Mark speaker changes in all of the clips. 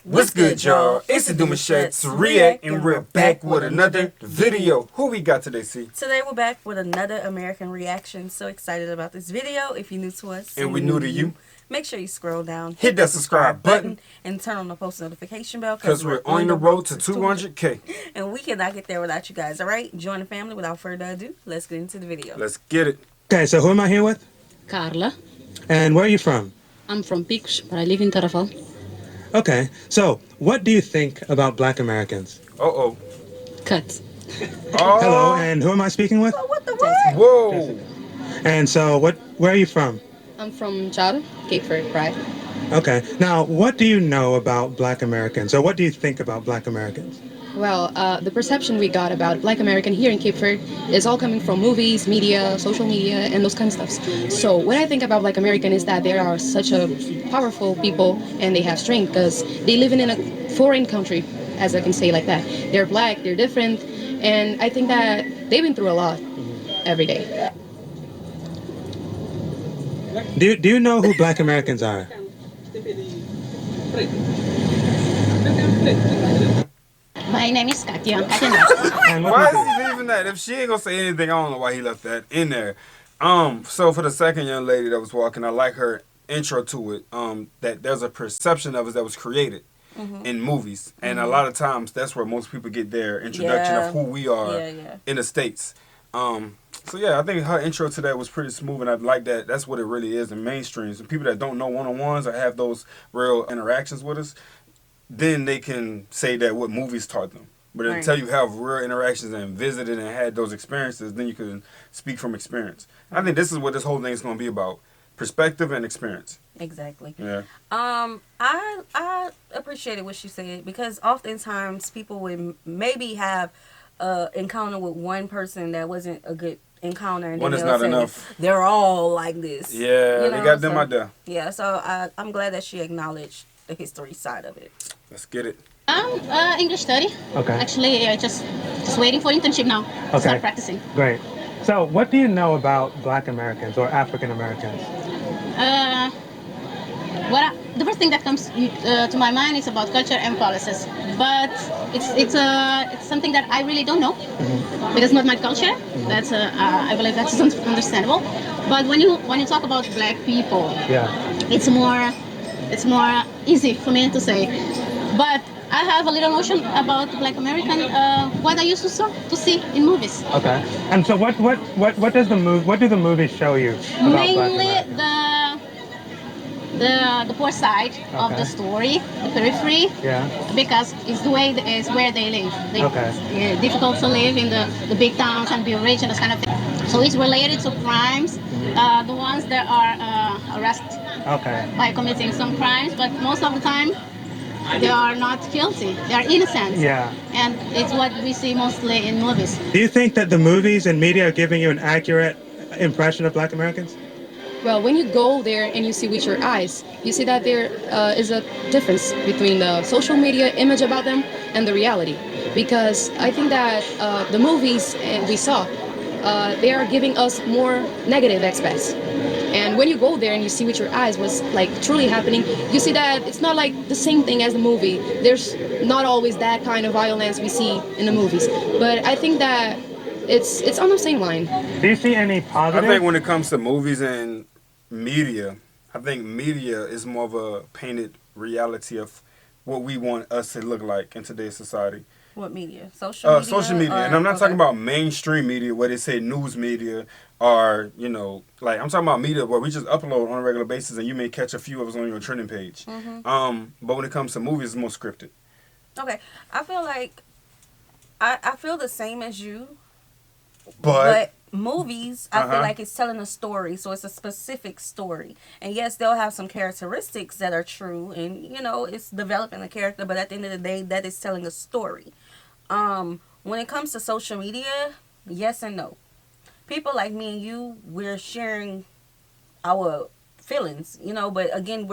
Speaker 1: What's good, y'all? It's the Demouchet REACT, and we're back with another video. Who we got today, C?
Speaker 2: Today we're back with another American reaction. So excited about this video. If you're new to us
Speaker 1: and we're new to you,
Speaker 2: make sure you scroll down,
Speaker 1: hit that subscribe button,
Speaker 2: and turn on the post notification bell
Speaker 1: because we're on the road to 200K.
Speaker 2: And we cannot get there without you guys, alright? Join the family. Without further ado, let's get into the video.
Speaker 1: Let's get it.
Speaker 3: Okay, so who am I here with?
Speaker 4: Carla.
Speaker 3: And where are you from?
Speaker 4: I'm from Picos, but I live in Tarrafal.
Speaker 3: Okay, so what do you think about Black Americans?
Speaker 1: Uh-oh.
Speaker 4: Cut.
Speaker 1: Oh.
Speaker 3: Hello, and who am I speaking with?
Speaker 2: Oh, what the what?
Speaker 1: Whoa.
Speaker 3: And so where are you from?
Speaker 4: I'm from Charo, Cape Verde, right?
Speaker 3: Okay, now what do you know about Black Americans, or what do you think about Black Americans?
Speaker 5: Well, the perception we got about Black American here in Cape Verde is all coming from movies, media, social media, and those kind of stuff. So what I think about Black American is that they are such a powerful people and they have strength because they live in a foreign country, as I can say like that. They're Black, they're different, and I think that they've been through a lot every day.
Speaker 3: Do you know who Black Americans are?
Speaker 4: My name is Katia.
Speaker 3: And
Speaker 1: Why is he leaving that? If she ain't gonna say anything, I don't know why he left that in there. So for the second young lady that was walking, I like her intro to it. That there's a perception of us that was created in movies, and a lot of times that's where most people get their introduction of who we are in the States. So yeah, I think her intro to that was pretty smooth, and I like that. That's what it really is in mainstreams. And people that don't know one-on-ones or have those real interactions with us, then they can say that what movies taught them. But until you have real interactions and visited and had those experiences, then you can speak from experience. I think this is what this whole thing is going to be about: perspective and experience.
Speaker 2: Exactly.
Speaker 1: Yeah.
Speaker 2: I appreciated what she said, because oftentimes people would maybe have encounter with one person that wasn't a good encounter, and
Speaker 1: One
Speaker 2: then
Speaker 1: is
Speaker 2: they'll
Speaker 1: not
Speaker 2: say
Speaker 1: enough.
Speaker 2: they're all like this.
Speaker 1: Yeah,
Speaker 2: you
Speaker 1: they
Speaker 2: know,
Speaker 1: got them out there.
Speaker 2: Yeah, so I'm glad that she acknowledged the history side of it.
Speaker 1: Let's get it.
Speaker 4: I'm English study.
Speaker 3: Okay.
Speaker 4: Actually, I just waiting for internship now.
Speaker 3: Okay.
Speaker 4: Start practicing.
Speaker 3: Great. So what do you know about Black Americans or African Americans?
Speaker 4: The first thing that comes to my mind is about culture and policies, but it's something that I really don't know because not my culture. That's I believe that's understandable. But when you talk about Black people, it's more easy for me to say. But I have a little notion about Black American, what I used to see in movies.
Speaker 3: Okay. And so what do the movies show you about
Speaker 4: Mainly
Speaker 3: Black Americans?
Speaker 4: the poor side of the story, the periphery, because it's where they live. It's difficult to live in the big towns and be rich and this kind of thing. So it's related to crimes, the ones that are arrested by committing some crimes, but most of the time they are not guilty. They are innocent.
Speaker 3: Yeah.
Speaker 4: And it's what we see mostly in movies.
Speaker 3: Do you think that the movies and media are giving you an accurate impression of Black Americans?
Speaker 5: Well, when you go there and you see with your eyes, you see that there is a difference between the social media image about them and the reality. Because I think that the movies we saw, they are giving us more negative aspects. And when you go there and you see with your eyes what's like truly happening, you see that it's not like the same thing as the movie. There's not always that kind of violence we see in the movies. But I think that it's on the same line.
Speaker 3: Do you see any positive?
Speaker 1: I think when it comes to movies and media, I think media is more of a painted reality of what we want us to look like in today's society.
Speaker 2: What media? Social media?
Speaker 1: Social media. And I'm not talking about mainstream media where they say news media or, you know, like I'm talking about media where we just upload on a regular basis and you may catch a few of us on your trending page. But when it comes to movies, it's more scripted.
Speaker 2: Okay. I feel like I feel the same as you.
Speaker 1: But
Speaker 2: movies, I feel like it's telling a story, so it's a specific story. And yes, they'll have some characteristics that are true, and you know, it's developing a character, but at the end of the day, that is telling a story. When it comes to social media, yes and no. People like me and you, we're sharing our feelings, you know, but again,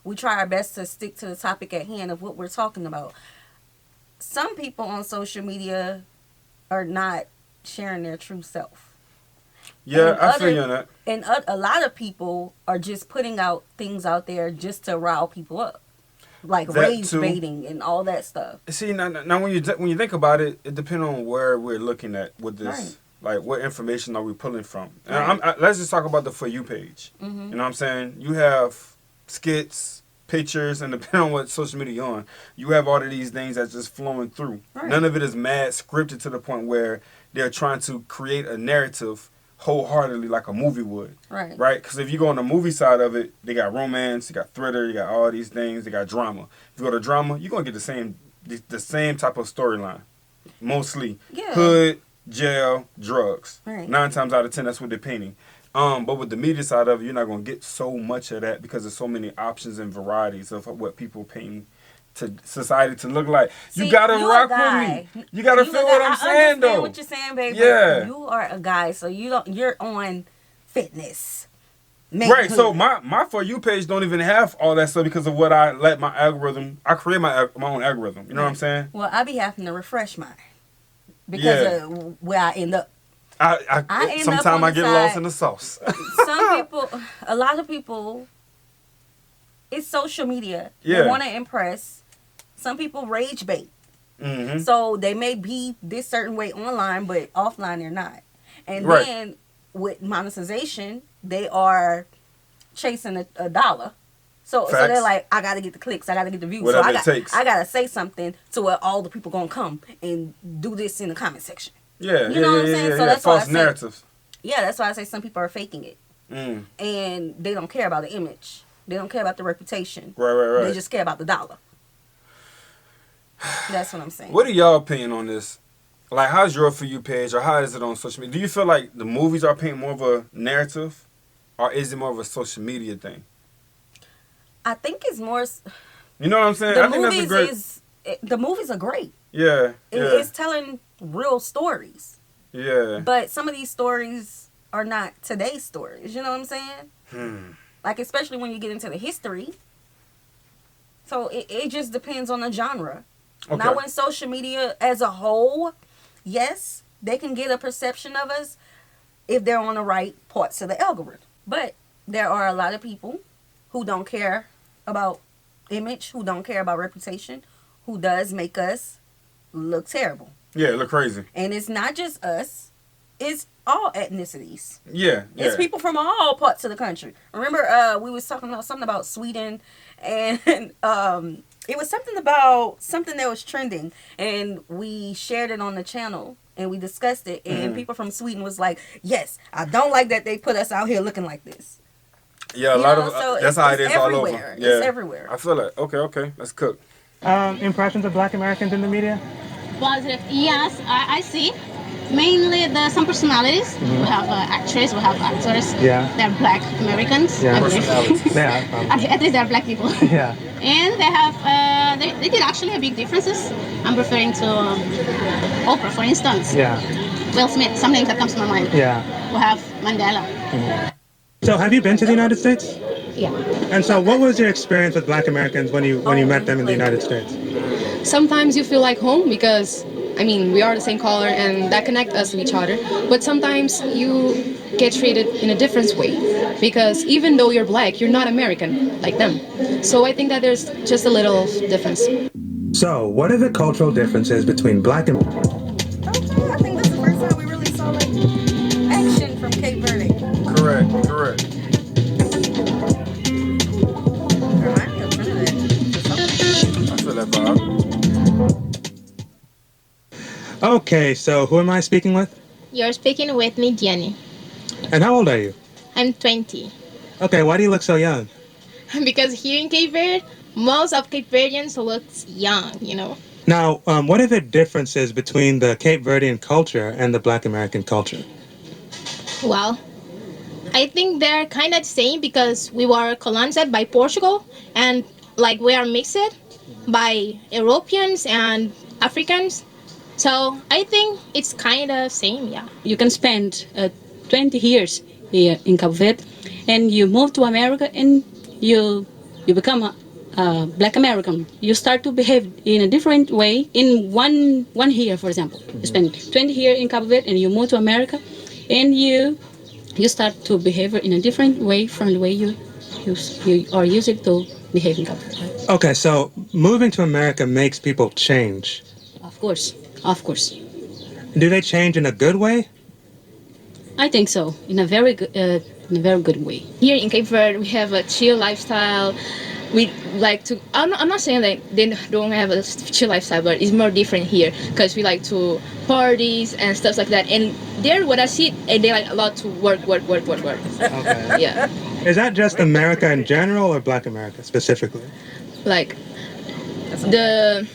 Speaker 2: we try our best to stick to the topic at hand of what we're talking about. Some people on social media are not sharing their true self.
Speaker 1: Yeah, I feel you on that.
Speaker 2: And a lot of people are just putting out things out there just to rile people up. like
Speaker 1: That
Speaker 2: rage
Speaker 1: too.
Speaker 2: baiting and all that stuff.
Speaker 1: See, now when you think about it, it depends on where we're looking at with this.
Speaker 2: Right.
Speaker 1: Like, what information are we pulling from? And
Speaker 2: Right.
Speaker 1: let's just talk about the For You page.
Speaker 2: Mm-hmm.
Speaker 1: You know what I'm saying? You have skits, pictures, and depending on what social media you're on, you have all of these things that's just flowing through.
Speaker 2: Right.
Speaker 1: None of it is mad scripted to the point where they're trying to create a narrative wholeheartedly like a movie would.
Speaker 2: Right.
Speaker 1: Right? Because if you go on the movie side of it, they got romance, they got thriller, you got all these things, they got drama. If you go to drama, you're going to get the same type of storyline. Mostly.
Speaker 2: Yeah.
Speaker 1: Hood, jail, drugs.
Speaker 2: Right.
Speaker 1: 9 times out of 10, that's what they're painting. But with the media side of it, you're not going to get so much of that because there's so many options and varieties of what people paint to society to look like.
Speaker 2: See,
Speaker 1: you got to
Speaker 2: you a
Speaker 1: rock
Speaker 2: guy.
Speaker 1: with me. You got to
Speaker 2: You
Speaker 1: feel
Speaker 2: a
Speaker 1: what
Speaker 2: guy.
Speaker 1: I'm saying,
Speaker 2: I understand
Speaker 1: though.
Speaker 2: what you're saying, baby.
Speaker 1: Yeah.
Speaker 2: You are a guy, so you're on fitness.
Speaker 1: Right, so my For You page don't even have all that stuff because of what I let my algorithm, I create my own algorithm. You know what I'm saying?
Speaker 2: Well, I be having to refresh mine because of where I end up.
Speaker 1: I
Speaker 2: end up
Speaker 1: sometimes
Speaker 2: on
Speaker 1: I
Speaker 2: the
Speaker 1: get
Speaker 2: side.
Speaker 1: lost in the sauce.
Speaker 2: Some people, a lot of people, it's social media.
Speaker 1: Yeah.
Speaker 2: They want to impress. Some people rage bait.
Speaker 1: Mm-hmm.
Speaker 2: So they may be this certain way online, but offline they're not. And
Speaker 1: Right.
Speaker 2: then with monetization, they are chasing a dollar. So
Speaker 1: Facts.
Speaker 2: they're like, I gotta get the clicks, I gotta get the views.
Speaker 1: Whatever
Speaker 2: so
Speaker 1: it takes.
Speaker 2: I gotta say something to where all the people gonna come and do this in the comment section.
Speaker 1: Yeah,
Speaker 2: You know what I'm saying? So that's why I
Speaker 1: false
Speaker 2: say-
Speaker 1: narratives.
Speaker 2: Yeah, that's why I say some people are faking it.
Speaker 1: Mm.
Speaker 2: And they don't care about the image. They don't care about the reputation.
Speaker 1: Right.
Speaker 2: They just care about the dollar. That's what I'm saying.
Speaker 1: What are y'all opinion on this? Like, how's your For You page, or how is it on social media? Do you feel like the movies are painting more of a narrative, or is it more of a social media thing?
Speaker 2: I think it's more.
Speaker 1: You know what I'm saying?
Speaker 2: The
Speaker 1: I think that's a
Speaker 2: movies
Speaker 1: great.
Speaker 2: the movies are great.
Speaker 1: Yeah,
Speaker 2: It's telling real stories.
Speaker 1: yeah.
Speaker 2: But some of these stories are not today's stories. You know what I'm saying? Like, especially when you get into the history. So it just depends on the genre.
Speaker 1: Okay.
Speaker 2: Now, when social media as a whole, yes, they can get a perception of us if they're on the right parts of the algorithm. But there are a lot of people who don't care about image, who don't care about reputation, who does make us look terrible.
Speaker 1: Yeah, it look crazy.
Speaker 2: And it's not just us, it's all ethnicities.
Speaker 1: Yeah.
Speaker 2: It's people from all parts of the country. Remember, we was talking about something about Sweden, and it was something about something that was trending, and we shared it on the channel, and we discussed it, and people from Sweden was like, yes, I don't like that they put us out here looking like this.
Speaker 1: Yeah, a
Speaker 2: You
Speaker 1: lot
Speaker 2: know,
Speaker 1: of
Speaker 2: so
Speaker 1: that's how it
Speaker 2: it's
Speaker 1: is all over.
Speaker 2: everywhere.
Speaker 1: Yeah.
Speaker 2: It's everywhere.
Speaker 1: I feel it. Okay, let's cook.
Speaker 3: Impressions of Black Americans in the media?
Speaker 4: Positive, yes, I see. Mainly some personalities. We have actresses, we have actors.
Speaker 3: Yeah.
Speaker 4: They're Black Americans.
Speaker 3: Yeah.
Speaker 4: I believe.
Speaker 3: Yeah.
Speaker 4: At least they're Black people.
Speaker 3: Yeah.
Speaker 4: And they have, they did actually have big differences. I'm referring to Oprah, for instance.
Speaker 3: Yeah.
Speaker 4: Will Smith, some names that comes to my mind.
Speaker 3: Yeah.
Speaker 4: We have Mandela.
Speaker 3: So have you been to the United States?
Speaker 5: Yeah.
Speaker 3: And so what was your experience with Black Americans when you met them in the United States?
Speaker 5: Sometimes you feel like home because, I mean, we are the same color and that connect us to each other. But sometimes you get treated in a different way because even though you're Black, you're not American like them. So I think that there's just a little difference.
Speaker 3: So what are the cultural differences between Black and...
Speaker 2: Okay, I think this is the first time we really saw like action from Cape Verde.
Speaker 1: Correct.
Speaker 2: Remind me of Trinidad.
Speaker 1: I feel that vibe.
Speaker 3: Okay, so who am I speaking with?
Speaker 4: You're speaking with me, Jenny.
Speaker 3: And how old are you?
Speaker 4: I'm 20.
Speaker 3: Okay, why do you look so young?
Speaker 4: Because here in Cape Verde, most of Cape Verdeans looks young, you know.
Speaker 3: Now, what are the differences between the Cape Verdean culture and the Black American culture?
Speaker 4: Well, I think they're kind of the same because we were colonized by Portugal and like we are mixed by Europeans and Africans. So I think it's kind of same, yeah.
Speaker 6: You can spend 20 years here in Cape Verde and you move to America and you become a Black American. You start to behave in a different way in one year, for example. You spend 20 years in Cape Verde and you move to America and you start to behave in a different way from the way you are used to behave in Cabo Verde.
Speaker 3: Okay, so moving to America makes people change.
Speaker 6: Of course, of course.
Speaker 3: Do they change in a good way?
Speaker 6: I think so, in a very good way.
Speaker 5: Here in Cape Verde, we have a chill lifestyle. We like to. I'm not saying that they don't have a chill lifestyle, but it's more different here because we like to parties and stuff like that. And there, what I see, and they like a lot to work.
Speaker 3: Okay.
Speaker 5: Yeah,
Speaker 3: Is that just America in general or Black America specifically?
Speaker 5: like the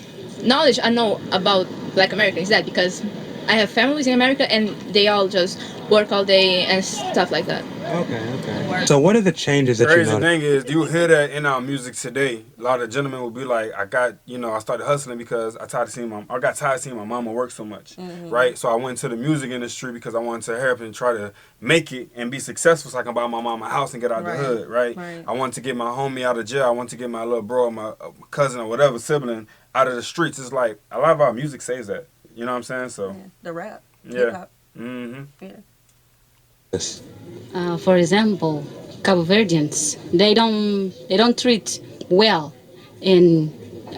Speaker 5: knowledge I know about Black America is that because I have families in America and they all just work all day and stuff like that.
Speaker 3: Okay. So what are the changes that you
Speaker 1: Crazy
Speaker 3: notice?
Speaker 1: thing is, you hear that in our music today. A lot of gentlemen will be like, I started hustling because I got tired of seeing my mama work so much, right? So I went to the music industry because I wanted to help and try to make it and be successful so I can buy my mama a house and get out the hood, right? I wanted to get my homie out of jail. I wanted to get my little bro, my cousin or whatever sibling out of the streets. It's like a lot of our music says that. You know what I'm saying? So
Speaker 2: The rap.
Speaker 1: yeah.
Speaker 2: Hip-hop.
Speaker 1: Mm-hmm.
Speaker 2: Yeah.
Speaker 3: This?
Speaker 6: For example, Cabo Verdeans, they don't treat well in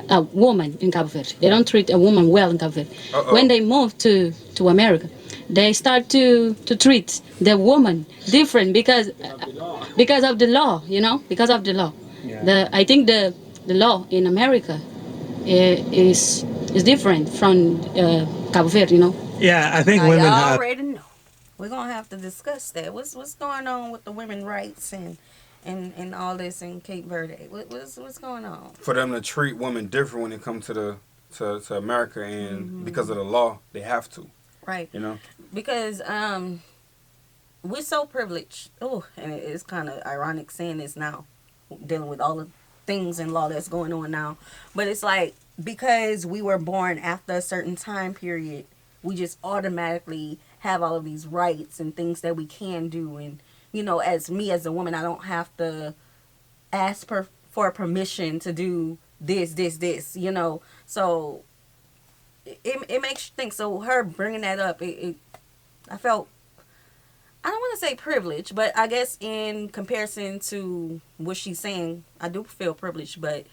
Speaker 6: a woman in Cabo Verde. They don't treat a woman well in Cabo Verde. When they move to America, they start to treat the woman different because of the law, because of the law.
Speaker 3: Yeah.
Speaker 6: I think the law in America is different from Cabo Verde,
Speaker 3: Yeah, I think
Speaker 2: Now,
Speaker 3: women
Speaker 2: y'all
Speaker 3: have.
Speaker 2: already know. We're gonna have to discuss that. What's going on with the women rights and all this in Cape Verde? What's going on?
Speaker 1: For them to treat women different when it comes to America, and because of the law, they have to.
Speaker 2: Right.
Speaker 1: You know.
Speaker 2: Because we're so privileged. Oh, and it's kind of ironic saying this now, dealing with all the things in law that's going on now. But it's like because we were born after a certain time period, we just automatically have all of these rights and things that we can do. And, as a woman, I don't have to ask for permission to do this, So it makes you think. So her bringing that up, I felt, I don't want to say privileged, but I guess in comparison to what she's saying, I do feel privileged, but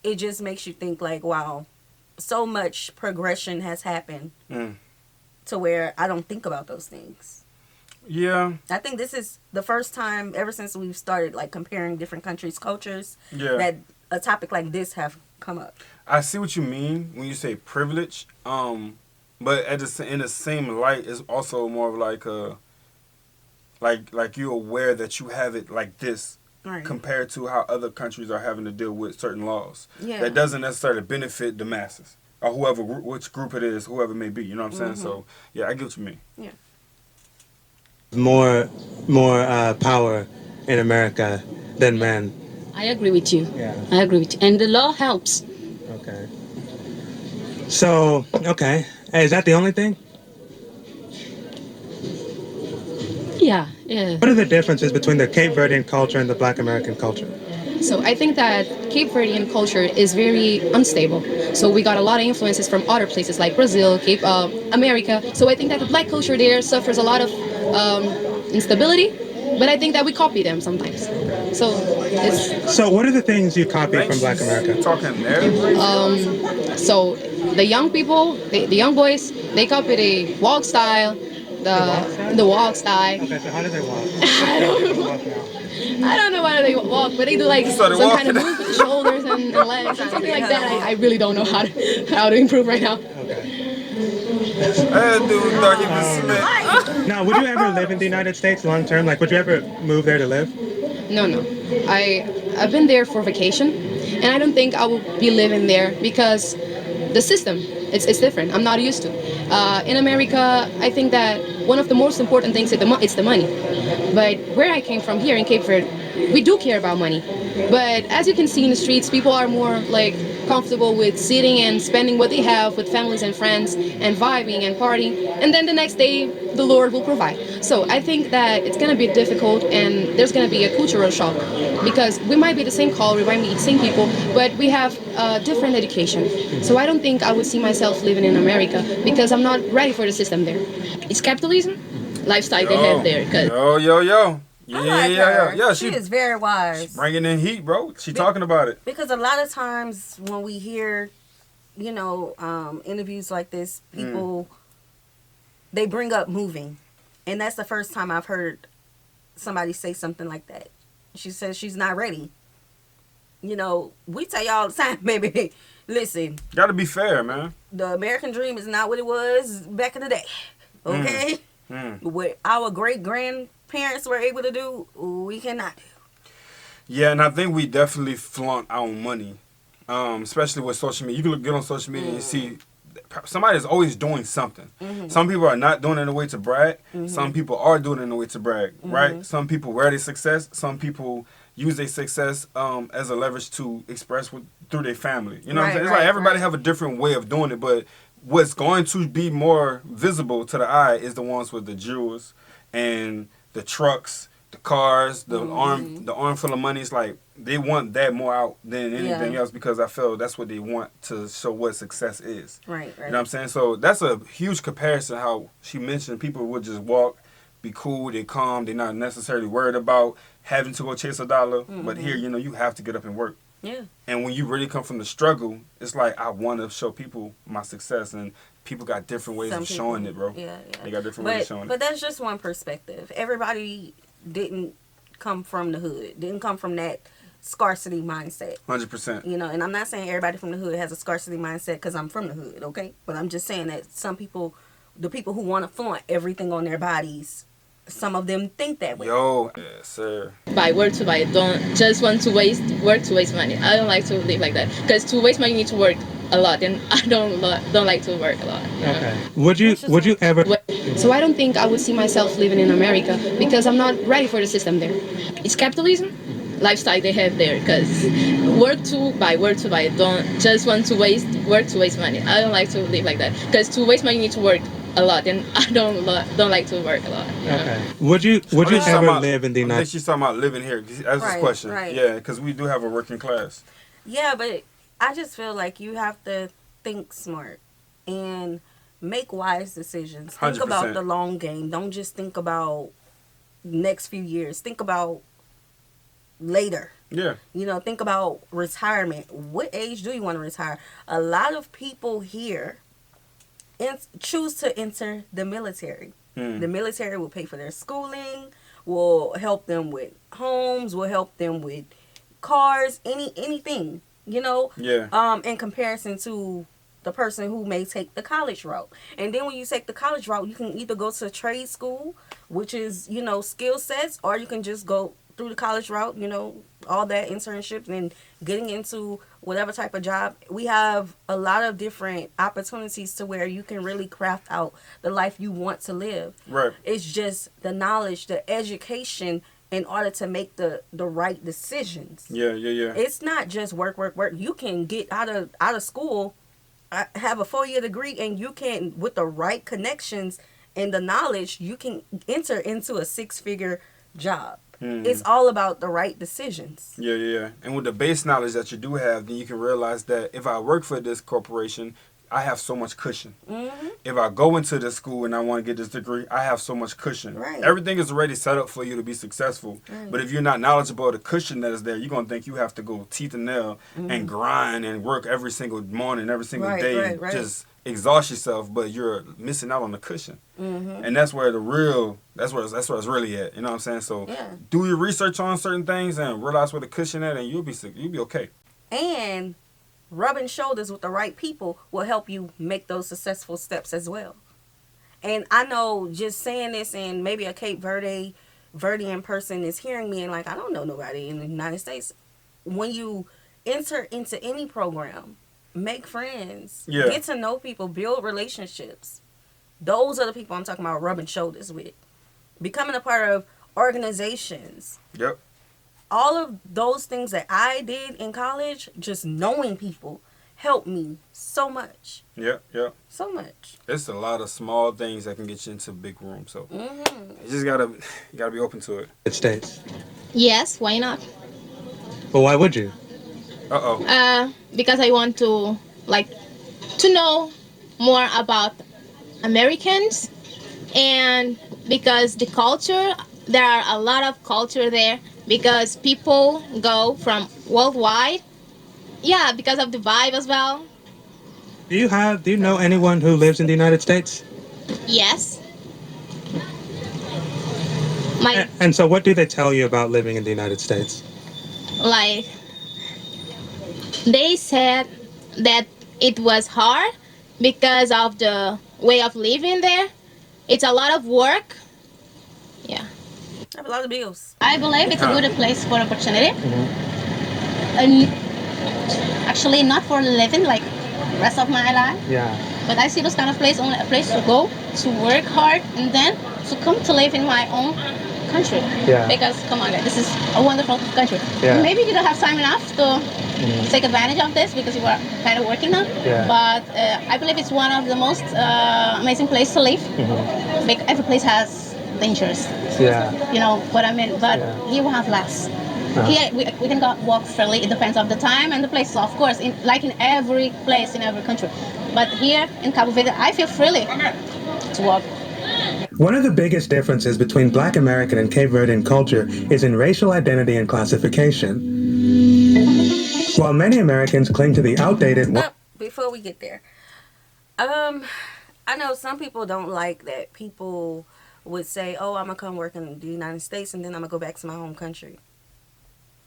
Speaker 2: it just makes you think like, wow, so much progression has happened to where I don't think about those things.
Speaker 1: Yeah.
Speaker 2: I think this is the first time ever since we've started like comparing different countries' cultures
Speaker 1: Yeah.
Speaker 2: that a topic like this have come up.
Speaker 1: I see what you mean when you say privilege, but in the same light, it's also more of like like you're aware that you have it like this.
Speaker 2: Right.
Speaker 1: Compared to how other countries are having to deal with certain laws.
Speaker 2: Yeah.
Speaker 1: That doesn't necessarily benefit the masses. Or which group it is, whoever it may be. You know what I'm saying? So, yeah, I get what you mean.
Speaker 2: Yeah.
Speaker 3: More power in America than men.
Speaker 6: I agree with you.
Speaker 3: Yeah.
Speaker 6: I agree with you. And the law helps.
Speaker 3: Okay. So, okay. Hey, is that the only thing?
Speaker 6: Yeah.
Speaker 3: What are the differences between the Cape Verdean culture and the Black American culture?
Speaker 5: So I think that Cape Verdean culture is very unstable. So we got a lot of influences from other places like Brazil, America. So I think that the black culture there suffers a lot of instability, but I think that we copy them sometimes. So it's
Speaker 3: So what are the things you copy from Black America?
Speaker 1: Talking there.
Speaker 5: so the young people, the young boys, they copy the walk style, the walk style.
Speaker 3: Okay, so how do they walk?
Speaker 5: I don't know why they walk, but they do like some kind of move with the shoulders and legs, something like that. I really don't know how to improve right now.
Speaker 1: That dude thought he was Smith.
Speaker 3: Now, would you ever live in the United States long term? Like, would you ever move there to live?
Speaker 5: No. I've been there for vacation, and I don't think I will be living there because the system, it's different. I'm not used to. In America, I think that one of the most important things is the money. But where I came from here in Cape Verde, we do care about money. But as you can see in the streets, people are more like comfortable with sitting and spending what they have with families and friends and vibing and partying. And then the next day, the Lord will provide. So I think that it's going to be difficult and there's going to be a cultural shock because we might be the same color, we might be the same people, but we have different education. So I don't think I would see myself living in America because I'm not ready for the system there. It's capitalism, lifestyle they have there. Cause
Speaker 1: Yo. Yeah,
Speaker 2: I like
Speaker 1: yeah.
Speaker 2: her.
Speaker 1: Yeah,
Speaker 2: she is very wise.
Speaker 1: Bringing in heat, bro. She talking about it.
Speaker 2: Because a lot of times when we hear, interviews like this, people, they bring up moving. And that's the first time I've heard somebody say something like that. She says she's not ready. We tell y'all all the time, baby, listen.
Speaker 1: Gotta be fair, man.
Speaker 2: The American dream is not what it was back in the day. Okay? What our great-grandparents were able to do, we cannot do.
Speaker 1: Yeah, and I think we definitely flaunt our money, especially with social media. You can get on social media and see somebody is always doing something. Some people are not doing it in a way to brag. Some people are doing it in a way to brag, right? Some people wear their success. Some people use their success as a leverage to express through their family. You know what I'm saying? It's like everybody have a different way of doing it, but what's going to be more visible to the eye is the ones with the jewels and the trucks, the cars, the arm full of money. It's like they want that more out than anything else because I feel that's what they want to show what success is.
Speaker 2: Right.
Speaker 1: You know what I'm saying? So that's a huge comparison. How she mentioned people would just walk, be cool, they calm, they're not necessarily worried about having to go chase a dollar. But here, you have to get up and work.
Speaker 2: Yeah.
Speaker 1: And when you really come from the struggle, it's like I want to show people my success, and people got different ways of showing it, bro.
Speaker 2: Yeah.
Speaker 1: They got different ways of showing it.
Speaker 2: But that's just one perspective. Everybody didn't come from the hood, didn't come from that scarcity mindset.
Speaker 1: 100%.
Speaker 2: And I'm not saying everybody from the hood has a scarcity mindset because I'm from the hood, okay? But I'm just saying that some people, the people who want to flaunt everything on their bodies, some of them think that way.
Speaker 1: Yo, yes, sir.
Speaker 5: Buy, work to buy. Don't just want to work to waste money. I don't like to live like that. Because to waste money, you need to work a lot, and I don't like to work a lot.
Speaker 3: Okay. Would you ever?
Speaker 5: So I don't think I would see myself living in America because I'm not ready for the system there. It's capitalism lifestyle they have there. Because work to buy. Don't just want to work to waste money. I don't like to live like that. Because to waste money, you need to work a lot, and I don't like to work a lot.
Speaker 3: Okay. Would you ever live in the United?
Speaker 1: I think she's talking about living here. That's his question.
Speaker 2: Right.
Speaker 1: Yeah, because we do have a working class.
Speaker 2: Yeah, but I just feel like you have to think smart and make wise decisions. Think
Speaker 1: 100%.
Speaker 2: about the long game. Don't just think about next few years. Think about later.
Speaker 1: Yeah.
Speaker 2: Think about retirement. What age do you want to retire? A lot of people here choose to enter the military. The military will pay for their schooling, will help them with homes, will help them with cars, anything,
Speaker 1: Yeah.
Speaker 2: in comparison to the person who may take the college route. And then when you take the college route, you can either go to trade school, which is, skill sets, or you can just go through the college route, all that internships and getting into whatever type of job. We have a lot of different opportunities to where you can really craft out the life you want to live.
Speaker 1: Right.
Speaker 2: It's just the knowledge, the education in order to make the right decisions.
Speaker 1: Yeah.
Speaker 2: It's not just work. You can get out of school, have a 4-year degree, and you can, with the right connections and the knowledge, you can enter into a 6-figure job. It's all about the right decisions.
Speaker 1: Yeah. And with the base knowledge that you do have, then you can realize that if I work for this corporation, I have so much cushion. If I go into this school and I want to get this degree, I have so much cushion.
Speaker 2: Right.
Speaker 1: Everything is already set up for you to be successful.
Speaker 2: Right.
Speaker 1: But if you're not knowledgeable of the cushion that is there, you're going to think you have to go teeth and nail and grind and work every single morning, every single day,
Speaker 2: Right.
Speaker 1: just exhaust yourself, but you're missing out on the cushion. And that's where that's where it's really at. You know what I'm saying? So do your research on certain things and realize where the cushion at, and you'll be okay.
Speaker 2: And rubbing shoulders with the right people will help you make those successful steps as well. And I know just saying this, and maybe a Verdean person is hearing me and like, I don't know nobody in the United States. When you enter into any program, make friends, get to know people, build relationships. Those are the people I'm talking about rubbing shoulders with. Becoming a part of organizations.
Speaker 1: Yep.
Speaker 2: All of those things that I did in college, just knowing people, helped me so much.
Speaker 1: Yep.
Speaker 2: So much.
Speaker 1: It's a lot of small things that can get you into big rooms. So you just gotta be open to it.
Speaker 3: United States?
Speaker 4: Yes, why not?
Speaker 3: But why would you?
Speaker 4: Because I want to know more about Americans, and because the culture, there are a lot of culture there because people go from worldwide. Yeah, because of the vibe as well.
Speaker 3: Do you know anyone who lives in the United States?
Speaker 4: Yes. My
Speaker 3: And so what do they tell you about living in the United States?
Speaker 4: like they said that it was hard because of the way of living there. It's a lot of work. Yeah.
Speaker 2: I have a lot of bills.
Speaker 4: I believe it's a
Speaker 1: Huh.
Speaker 4: good place for opportunity. And actually not for living like rest of my life.
Speaker 3: Yeah.
Speaker 4: But I see this kind of place only a place to go, to work hard, and then to come to live in my own country.
Speaker 3: Yeah.
Speaker 4: Because come on, guys, this is a wonderful country.
Speaker 3: Yeah.
Speaker 4: Maybe you don't have time enough to take advantage of this because you are kind of working now.
Speaker 3: Yeah.
Speaker 4: But I believe it's one of the most amazing places to live. Like every place has dangers.
Speaker 3: Yeah.
Speaker 4: You know what I mean? But
Speaker 3: Yeah.
Speaker 4: here we have less. Here we can go walk freely. It depends of the time and the place, of course. Like in every place in every country, but here in Cabo Verde, I feel freely to walk.
Speaker 3: One of the biggest differences between Black American and Cape Verdean culture is in racial identity and classification. While many Americans cling to the outdated
Speaker 2: Before we get there, I know some people don't like that people would say, "Oh, I'm gonna come work in the United States and then I'm gonna go back to my home country."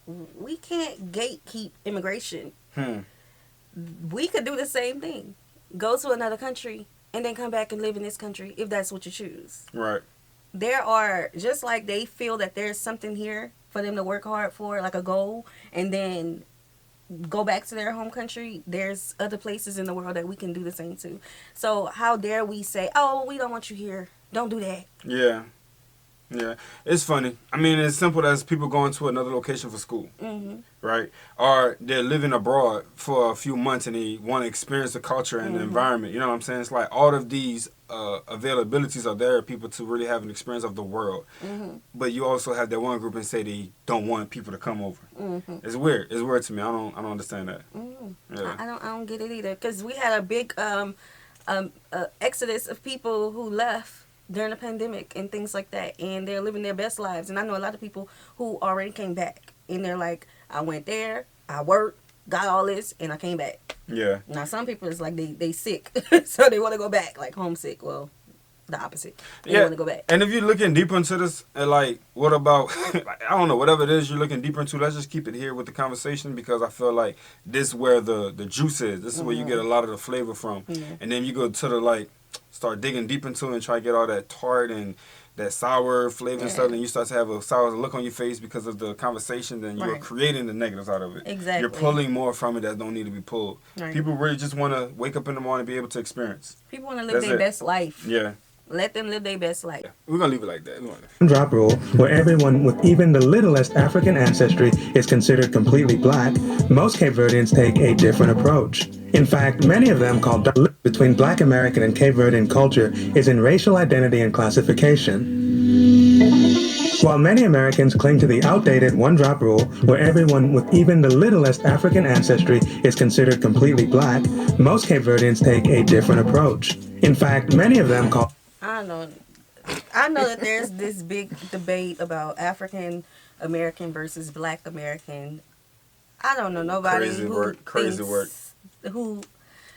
Speaker 2: We can't gatekeep immigration. We could do the same thing. Go to another country and then come back and live in this country if that's what you choose.
Speaker 1: Right.
Speaker 2: There are, just like they feel that there's something here for them to work hard for, like a goal, and then go back to their home country, there's other places in the world that we can do the same to. So how dare we say, "Oh, we don't want you here. Don't do that."
Speaker 1: Yeah. Yeah. It's funny. I mean, it's simple as people going to another location for school. Right? Or they're living abroad for a few months and they want to experience the culture and the environment. You know what I'm saying? It's like all of these availabilities are there for people to really have an experience of the world. But you also have that one group and say they don't want people to come over. It's weird. It's weird to me. I don't understand that. Yeah.
Speaker 2: I don't get it either, because we had a big exodus of people who left during the pandemic and things like that, and they're living their best lives. And I know a lot of people who already came back and they're like, "I went there, I worked, got all this, and I came back."
Speaker 1: Yeah.
Speaker 2: Now some people it's like they sick so they want to go back, like homesick. Well, the opposite. They want to go back.
Speaker 1: And if you're looking deeper into this, like, what about, like, I don't know, whatever it is you're looking deeper into, let's just keep it here with the conversation, because I feel like this is where the juice is. This is where you get a lot of the flavor from. And then you go to the, like, start digging deep into it and try to get all that tart and that sour flavor and stuff, and you start to have a sour look on your face because of the conversation, then you're creating the negatives out of it.
Speaker 2: Exactly.
Speaker 1: You're pulling more from it that don't need to be pulled.
Speaker 2: Right.
Speaker 1: People really just want to wake up in the morning and be able to experience.
Speaker 2: People want to live their best life.
Speaker 1: Yeah.
Speaker 2: Let them live their best life.
Speaker 1: We're going to leave it like that.
Speaker 3: drop rule, where everyone with even the littlest African ancestry is considered completely black, most Cape Verdeans take a different approach. In fact, many of them call between Black American and Cape Verdean culture is in racial identity and classification. While many Americans cling to the outdated one-drop rule, where everyone with even the littlest African ancestry is considered completely black, most Cape Verdeans take a different approach. In fact, many of them call...
Speaker 2: I know that there's this big debate about African American versus Black American. I don't know nobody
Speaker 1: Crazy work.
Speaker 2: Who,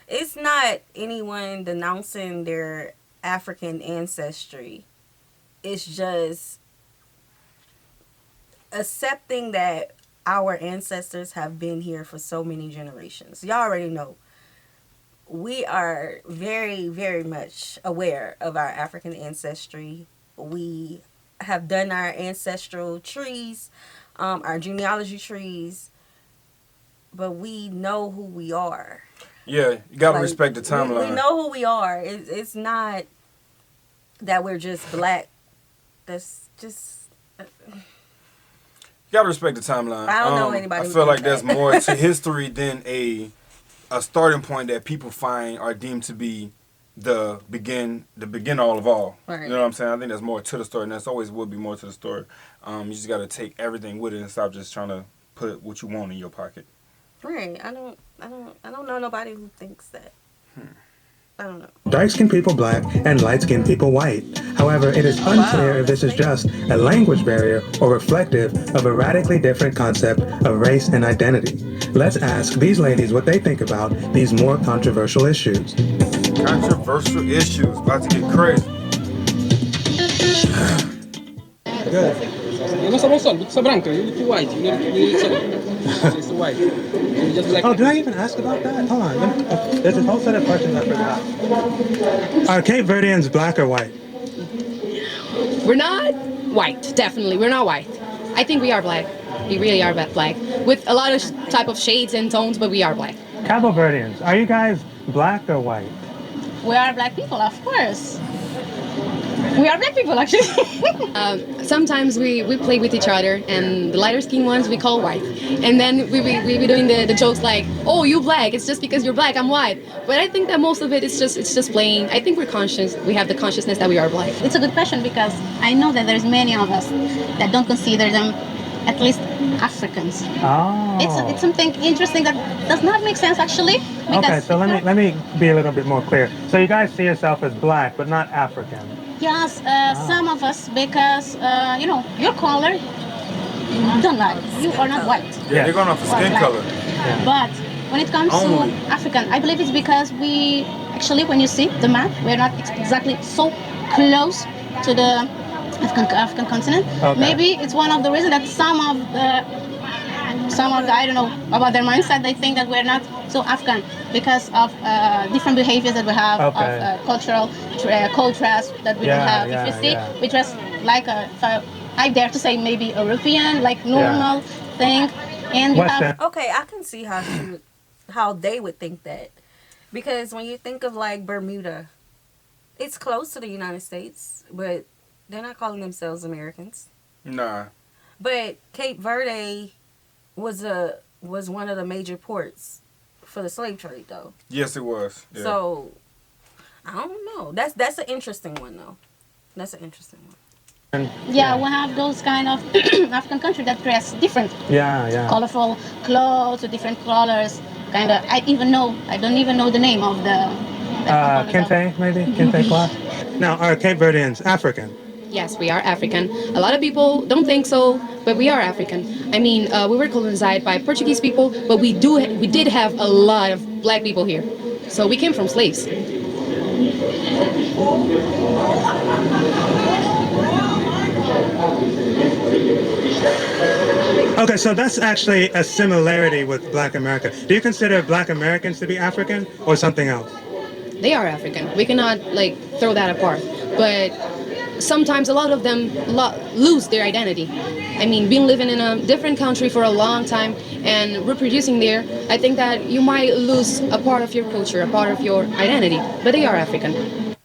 Speaker 2: it's not anyone denouncing their African ancestry. It's just accepting that our ancestors have been here for so many generations. Y'all already know. We are very, very much aware of our African ancestry. We have done our ancestral trees, our genealogy trees, but we know who we are.
Speaker 1: Yeah, you got to respect the timeline.
Speaker 2: We know who we are. It's not that we're just black. That's just...
Speaker 1: You got to respect the timeline.
Speaker 2: I don't know anybody.
Speaker 1: I feel like there's more to history than a starting point that people find are deemed to be the begin all of all.
Speaker 2: Right.
Speaker 1: You know what I'm saying? I think there's more to the story, and there's always will be more to the story. You just got to take everything with it and stop just trying to put what you want in your pocket.
Speaker 2: Right. I don't know nobody who thinks that. I don't know.
Speaker 3: dark-skinned people black and light-skinned people white. However, it is unclear if this is just a language barrier or reflective of a radically different concept of race and identity. Let's ask these ladies what they think about these more controversial issues.
Speaker 1: Controversial issues. About to get crazy.
Speaker 7: Good. Eu não sou bom sol, sou branco, you look white. You look so white. You just like.
Speaker 3: Oh, did I even ask about that? Hold on. There's a whole set of questions I forgot. Are Cape Verdeans black or white?
Speaker 5: We're not white, definitely. We're not white. I think we are black. We really are black. With a lot of type of shades and tones, but we are black.
Speaker 3: Cabo Verdeans, are you guys black or white?
Speaker 4: We are black people, of course. We are black people, actually.
Speaker 5: Sometimes we play with each other, and the lighter skin ones we call white. And then we be doing the jokes like, oh, you black, it's just because you're black, I'm white. But I think that most of it is just playing. I think we're conscious, we have the consciousness that we are black.
Speaker 4: It's a good question because I know that there's many of us that don't consider them at least Africans.
Speaker 3: Oh.
Speaker 4: It's something interesting that does not make sense actually.
Speaker 3: Okay, so let me be a little bit more clear. So you guys see yourself as black, but not African.
Speaker 4: Yes, some of us because you know your color don't lie. You are not white.
Speaker 1: Yeah, they're going off of skin
Speaker 4: black.
Speaker 1: color.
Speaker 4: But when it comes
Speaker 1: Only.
Speaker 4: to African, I believe it's because we actually, when you see the map, we're not exactly so close to the African continent.
Speaker 3: Okay.
Speaker 4: Maybe it's one of the reasons that some of the I don't know about their mindset. They think that we're not so African because of different behaviors that we have,
Speaker 3: Okay.
Speaker 4: of cultural contrast that we don't have.
Speaker 3: Yeah,
Speaker 4: If you see,
Speaker 3: yeah.
Speaker 4: we dress like I dare to say maybe European, like normal thing, and you have
Speaker 3: Western.
Speaker 2: Okay, I can see how they would think that, because when you think of like Bermuda, it's close to the United States, but they're not calling themselves Americans.
Speaker 1: Nah.
Speaker 2: But Cape Verde was one of the major ports for the slave trade, though.
Speaker 1: Yes, it was. Yeah.
Speaker 2: So I don't know. That's an interesting one, though. That's an interesting one.
Speaker 4: yeah, we have those kind of African countries that dress different,
Speaker 3: Yeah.
Speaker 4: colorful clothes with different colors. Kind of, I don't even know the name of the.
Speaker 3: Kente, maybe? Kente class? Now, are Cape Verdeans African?
Speaker 5: Yes, we are African. A lot of people don't think so, but we are African. I mean, we were colonized by Portuguese people, but we did have a lot of black people here. So we came from slaves.
Speaker 3: Okay, so that's actually a similarity with Black America. Do you consider Black Americans to be African or something else?
Speaker 5: They are African. We cannot like throw that apart. But sometimes a lot of them lose their identity. I mean, being living in a different country for a long time and reproducing there, I think that you might lose a part of your culture, a part of your identity. But they are African.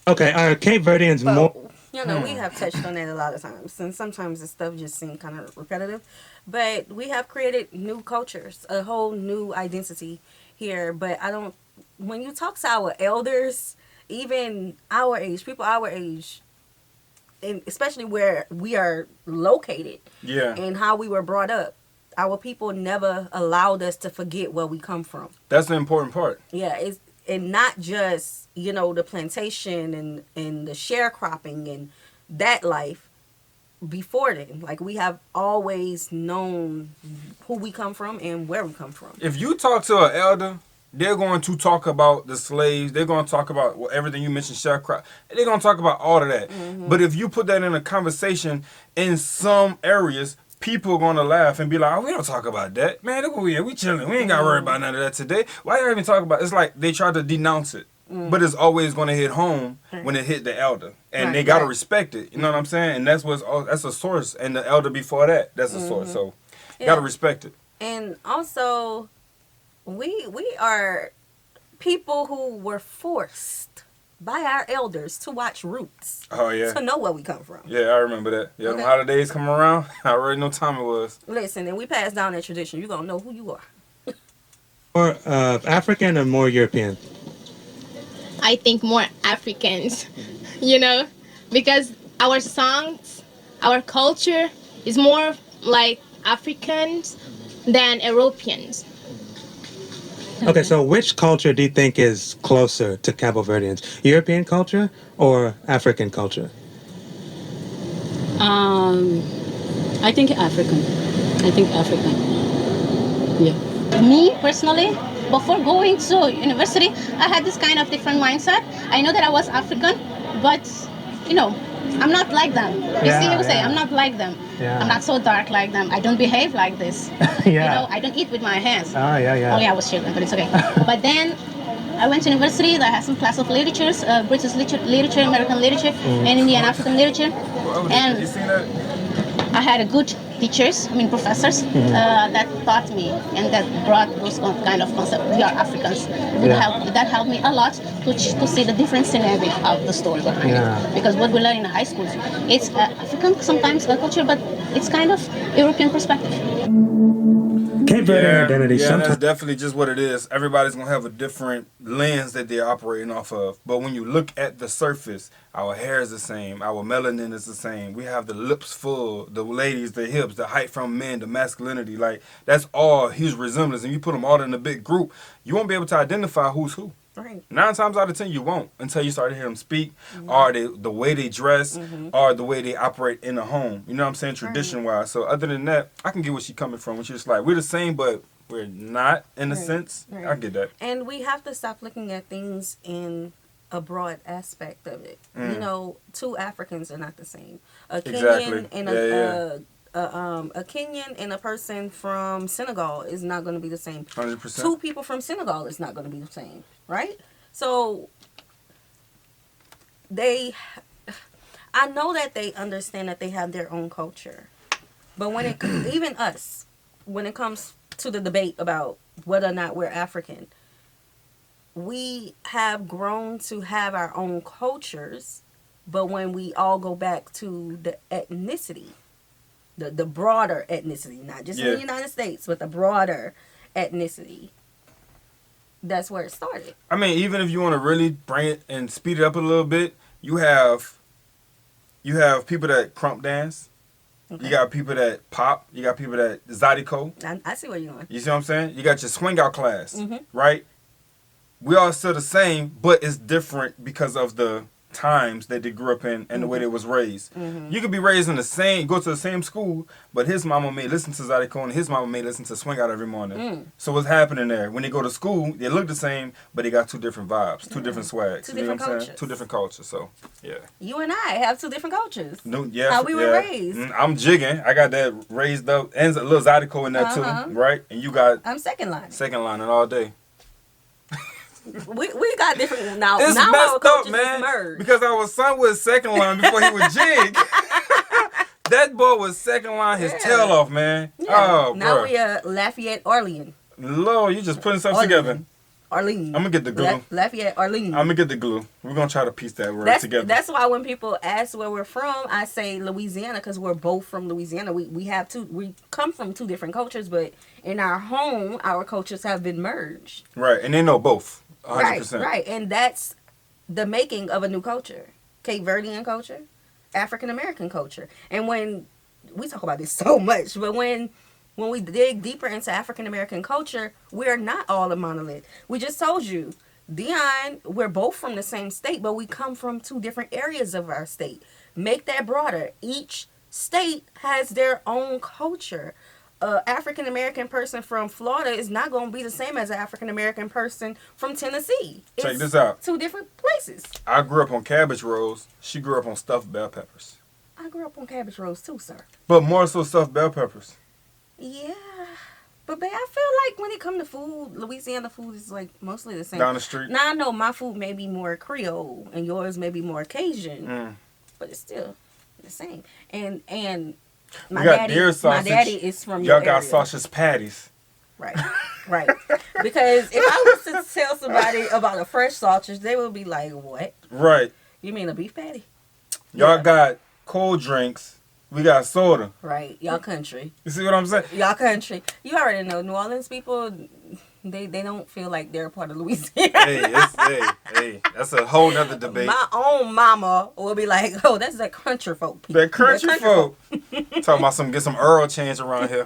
Speaker 3: Okay, are Cape Verdeans more...
Speaker 2: Well, you know, we have touched on that a lot of times, and sometimes the stuff just seems kind of repetitive. But we have created new cultures, a whole new identity here. But when you talk to our elders, even our age, people our age, and especially where we are located, and how we were brought up, our people never allowed us to forget where we come from.
Speaker 1: That's the important part.
Speaker 2: Yeah, and not just, you know, the plantation and the sharecropping and that life before then. Like, we have always known who we come from and where we come from.
Speaker 1: If you talk to an elder, they're going to talk about the slaves. They're going to talk about everything you mentioned, sharecrop. They're going to talk about all of that. Mm-hmm. But if you put that in a conversation in some areas, people are going to laugh and be like, oh, we don't talk about that. Man, look where we chilling. We ain't got to worry about none of that today. Why you even talk about it? It's like they try to denounce it. But it's always going to hit home when it hit the elder. And they got to respect it. You know what I'm saying? And that's a source. And the elder before that, that's a source. So you got to respect it.
Speaker 2: And also, we are people who were forced by our elders to watch Roots.
Speaker 1: Oh, yeah.
Speaker 2: To know where we come from.
Speaker 1: Yeah, I remember that. Yeah,
Speaker 2: Okay.
Speaker 1: Them holidays come around, I already know time it was.
Speaker 2: Listen, and we pass down that tradition. You're going to know who you are.
Speaker 3: More African or more European?
Speaker 8: I think more Africans, you know, because our songs, our culture is more like Africans than Europeans.
Speaker 3: Okay, so which culture do you think is closer to Cabo Verdeans? European culture or African culture?
Speaker 6: I think African. I think African. Yeah.
Speaker 4: Me personally, before going to university, I had this kind of different mindset. I know that I was African, but you know, I'm not like them. You see, you say I'm not like them.
Speaker 3: Yeah.
Speaker 4: I'm not so dark like them. I don't behave like this. You know, I don't eat with my hands.
Speaker 3: Oh, yeah.
Speaker 4: Oh yeah, I was children, but it's okay. But then I went to university. I had some class of literatures, British literature, American literature, and Indian African literature. And
Speaker 1: you seen that?
Speaker 4: I had a good teachers, professors, that taught me and that brought those kind of concepts. We are Africans. That helped me a lot to see the different scenario of the story behind it. Because what we learn in the high schools, it's African sometimes culture, but it's kind of European perspective.
Speaker 3: Cape Verdean identity
Speaker 1: that's
Speaker 3: sometimes.
Speaker 1: definitely just what it is. Everybody's gonna have a different lens that they're operating off of. But when you look at the surface, our hair is the same, our melanin is the same. We have the lips full, the ladies, the hips, the height from men, the masculinity. Like that's all huge resemblance. And you put them all in a big group, you won't be able to identify who's who.
Speaker 2: Right.
Speaker 1: 9 times out of 10 you won't until you start to hear them speak, or the way they dress, or the way they operate in the home. You know what I'm saying? Tradition wise. So other than that, I can get where she's coming from. When she's like, we're the same, but we're not in a sense.
Speaker 2: Right.
Speaker 1: I get that.
Speaker 2: And we have to stop looking at things in a broad aspect of it. You know, 2 Africans are not the same. A Kenyan and a Kenyan and a person from Senegal is not going to be the same.
Speaker 1: 100%.
Speaker 2: 2 people from Senegal is not going to be the same, right? So I know that they understand that they have their own culture, but when it even us, when it comes to the debate about whether or not we're African, we have grown to have our own cultures, but when we all go back to the ethnicity, the broader ethnicity, not just in the United States, but the broader ethnicity, that's where it started.
Speaker 1: I mean, even if you want to really bring it and speed it up a little bit, you have people that crump dance. Okay. You got people that pop. You got people that zydeco.
Speaker 2: I see where you're going.
Speaker 1: You see what I'm saying? You got your swing out class, right? We all still the same, but it's different because of the times that they grew up in and the way they was raised. You could be raised in go to the same school, but his mama may listen to zydeco and his mama may listen to swing out every morning. So what's happening there? When they go to school, they look the same, but they got 2 different vibes, 2 different swags.
Speaker 2: 2 different cultures.
Speaker 1: 2 different cultures. So yeah.
Speaker 2: You and I have 2 different cultures.
Speaker 1: No, yeah.
Speaker 2: How we were raised.
Speaker 1: I'm jigging. I got that raised up and a little zydeco in there too, right? And you got
Speaker 2: I'm second line.
Speaker 1: Second lining all day.
Speaker 2: We got different now.
Speaker 1: It's
Speaker 2: now
Speaker 1: messed
Speaker 2: our cultures
Speaker 1: up, man.
Speaker 2: is merged.
Speaker 1: Because our son was second line before he was jig. That boy was second line, his tail off, man.
Speaker 2: Yeah.
Speaker 1: Oh,
Speaker 2: now
Speaker 1: bro.
Speaker 2: we are Lafayette Orlean.
Speaker 1: Lord, you just putting stuff together.
Speaker 2: Arlene.
Speaker 1: I'm gonna get the glue.
Speaker 2: Lafayette Arlene.
Speaker 1: I'm gonna get the glue. We're gonna try to piece that word together.
Speaker 2: That's why when people ask where we're from, I say Louisiana, because we're both from Louisiana. We come from 2 different cultures, but in our home, our cultures have been merged.
Speaker 1: Right, and they know both. 100%.
Speaker 2: Right, and that's the making of a new culture. Cape Verdean culture, African American culture. And when we talk about this so much, but when we dig deeper into African American culture, we're not all a monolith. We just told you, Dion, we're both from the same state, but we come from 2 different areas of our state. Make that broader. Each state has their own culture. African American person from Florida is not going to be the same as an African American person from Tennessee.
Speaker 1: Check this out.
Speaker 2: 2 different places.
Speaker 1: I grew up on cabbage rolls. She grew up on stuffed bell peppers.
Speaker 2: I grew up on cabbage rolls too, sir.
Speaker 1: But more so stuffed bell peppers.
Speaker 2: Yeah. But babe, I feel like when it comes to food, Louisiana food is like mostly the same.
Speaker 1: Down the street.
Speaker 2: Now I know my food may be more Creole and yours may be more Cajun, but it's still the same. And my daddy is from your
Speaker 1: Y'all got
Speaker 2: area.
Speaker 1: sausage patties.
Speaker 2: Right. Because if I was to tell somebody about a fresh sausage, they would be like, "What?
Speaker 1: Right.
Speaker 2: You mean a beef patty?"
Speaker 1: Y'all got cold drinks. We got soda.
Speaker 2: Right. Y'all country.
Speaker 1: You see what I'm saying?
Speaker 2: Y'all country. You already know New Orleans people. They don't feel like they're a part of Louisiana.
Speaker 1: Hey, that's a whole nother debate.
Speaker 2: My own mama will be like, "Oh, that's that country folk people."
Speaker 1: That country folk. Talking about get some Earl change around here.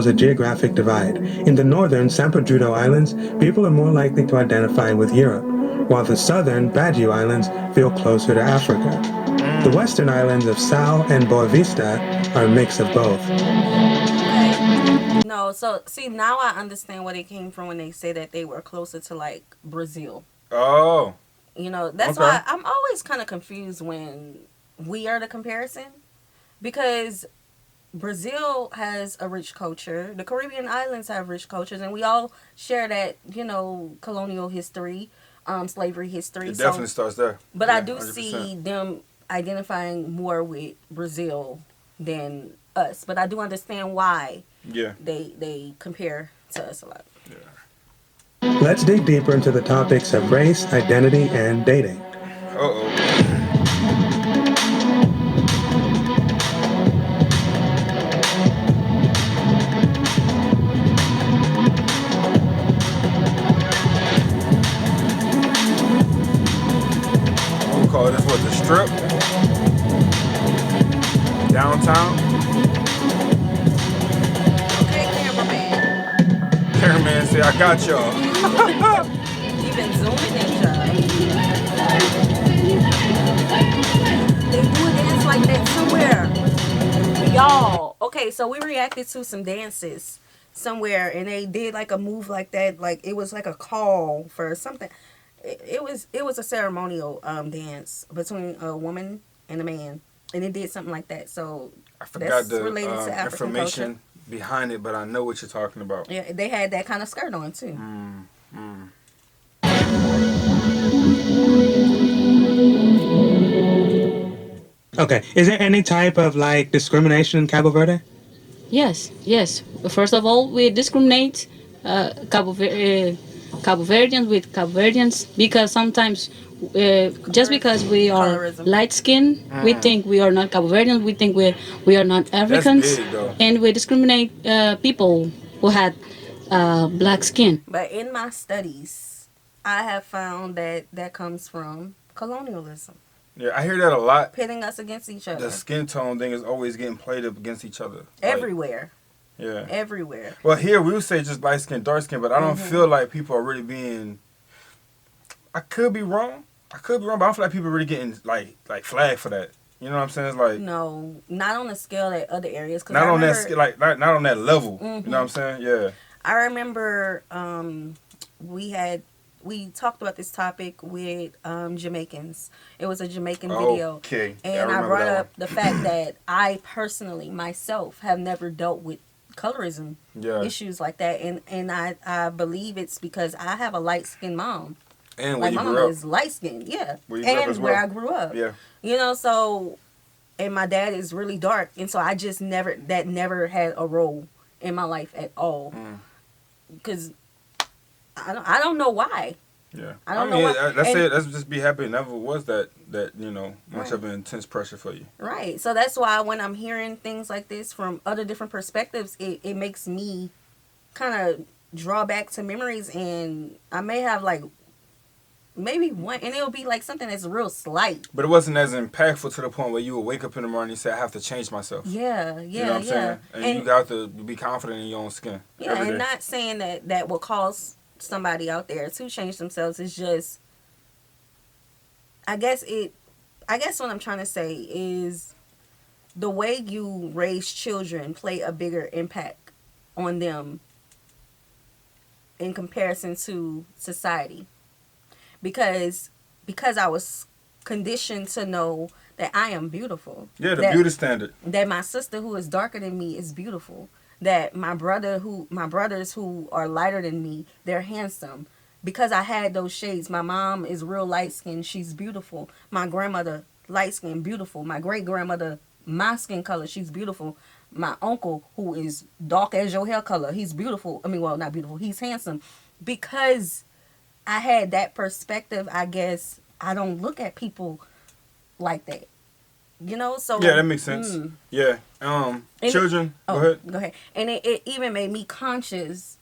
Speaker 3: a geographic divide. In the northern San Pedro Islands, people are more likely to identify with Europe, while the southern Baguio Islands feel closer to Africa. The western islands of Sal and Boa Vista are a mix of both.
Speaker 2: No, so see now I understand where they came from when they say that they were closer to like Brazil.
Speaker 1: Oh.
Speaker 2: You know, that's
Speaker 1: Okay.
Speaker 2: why I'm always kind of confused when we are the comparison, because Brazil has a rich culture. The Caribbean islands have rich cultures, and we all share that, you know, colonial history, slavery history.
Speaker 1: It definitely starts there.
Speaker 2: But
Speaker 1: Yeah,
Speaker 2: I do
Speaker 1: 100%.
Speaker 2: see them identifying more with Brazil than us. But I do understand why
Speaker 1: Yeah.
Speaker 2: they compare to us a lot.
Speaker 3: Let's dig deeper into the topics of race, identity, and dating.
Speaker 1: Uh-oh. We'll call this what, the strip? Downtown?
Speaker 2: Okay, cameraman.
Speaker 1: Cameraman say, I got y'all.
Speaker 2: You've been zooming in, y'all. They do a dance like that somewhere. Y'all. Okay, so we reacted to some dances somewhere, and they did like a move like that. Like it was like a call for something. It was a ceremonial dance between a woman and a man, and it did something like that. So
Speaker 1: I forgot
Speaker 2: that's
Speaker 1: the
Speaker 2: related to African
Speaker 1: information
Speaker 2: culture.
Speaker 1: behind it, but I know what you're talking about.
Speaker 2: Yeah, they had that kind of skirt on too.
Speaker 3: Okay, is there any type of like discrimination in Cabo Verde?
Speaker 6: Yes, yes. First of all, we discriminate Cabo Verdeans with Cabo Verdeans because sometimes, just because we are
Speaker 2: Colorism.
Speaker 6: light skinned, we think we are not Cabo Verdeans. We think we are not Africans,
Speaker 1: big, though.
Speaker 6: and we discriminate people who had black skin.
Speaker 2: But in my studies, I have found that that comes from colonialism,
Speaker 1: Yeah, I hear that a lot.
Speaker 2: pitting us against each other
Speaker 1: The skin tone thing is always getting played up against each other. Like,
Speaker 2: everywhere,
Speaker 1: yeah.
Speaker 2: everywhere.
Speaker 1: Well, here we would say just light skin, dark skin, but I don't feel like people are really being. I could be wrong. But I don't feel like people are really getting like flagged for that. You know what I'm saying? It's like
Speaker 2: No, not on the scale at other areas. Cause
Speaker 1: not
Speaker 2: I
Speaker 1: on that
Speaker 2: remember-
Speaker 1: scale, like not on that level. You know what I'm saying? Yeah.
Speaker 2: I remember we talked about this topic with Jamaicans. It was a Jamaican video.
Speaker 1: Okay.
Speaker 2: And I
Speaker 1: remember
Speaker 2: brought
Speaker 1: that
Speaker 2: up the fact that I personally, myself, have never dealt with colorism
Speaker 1: Yeah.
Speaker 2: issues like that. And I believe it's because I have a light-skinned mom.
Speaker 1: And
Speaker 2: Like,
Speaker 1: where
Speaker 2: my
Speaker 1: you
Speaker 2: mom
Speaker 1: grew up.
Speaker 2: is light-skinned, yeah.
Speaker 1: Where you grew up
Speaker 2: And
Speaker 1: as
Speaker 2: where
Speaker 1: well.
Speaker 2: I grew up.
Speaker 1: Yeah.
Speaker 2: You know, so, and my dad is really dark. And so I just never had a role in my life at all. Because I don't know why.
Speaker 1: Yeah.
Speaker 2: I don't know why.
Speaker 1: That's
Speaker 2: And-
Speaker 1: it. Let's just be happy it never was that much
Speaker 2: Right.
Speaker 1: of an intense pressure for you.
Speaker 2: Right. So that's why when I'm hearing things like this from other different perspectives, it makes me kind of draw back to memories, and I may have like maybe one, and it'll be like something that's real slight.
Speaker 1: But it wasn't as impactful to the point where you would wake up in the morning and say, I have to change myself.
Speaker 2: Yeah, yeah,
Speaker 1: You know what I'm
Speaker 2: yeah.
Speaker 1: saying? And you got to be confident in your own skin.
Speaker 2: Yeah,
Speaker 1: every
Speaker 2: and
Speaker 1: day.
Speaker 2: not saying that will cause somebody out there to change themselves. It's just, I guess what I'm trying to say is the way you raise children play a bigger impact on them in comparison to society. Because I was conditioned to know that I am beautiful.
Speaker 1: Yeah, the
Speaker 2: that,
Speaker 1: beauty standard.
Speaker 2: That my sister who is darker than me is beautiful. That my brothers who are lighter than me, they're handsome. Because I had those shades. My mom is real light skinned, she's beautiful. My grandmother, light skinned, beautiful. My great grandmother, my skin color, she's beautiful. My uncle, who is dark as your hair color, he's beautiful. I mean, well, not beautiful, he's handsome. Because I had that perspective, I guess I don't look at people like that. You know, so
Speaker 1: Yeah, that makes sense. Yeah. Children, go ahead.
Speaker 2: And it even made me conscious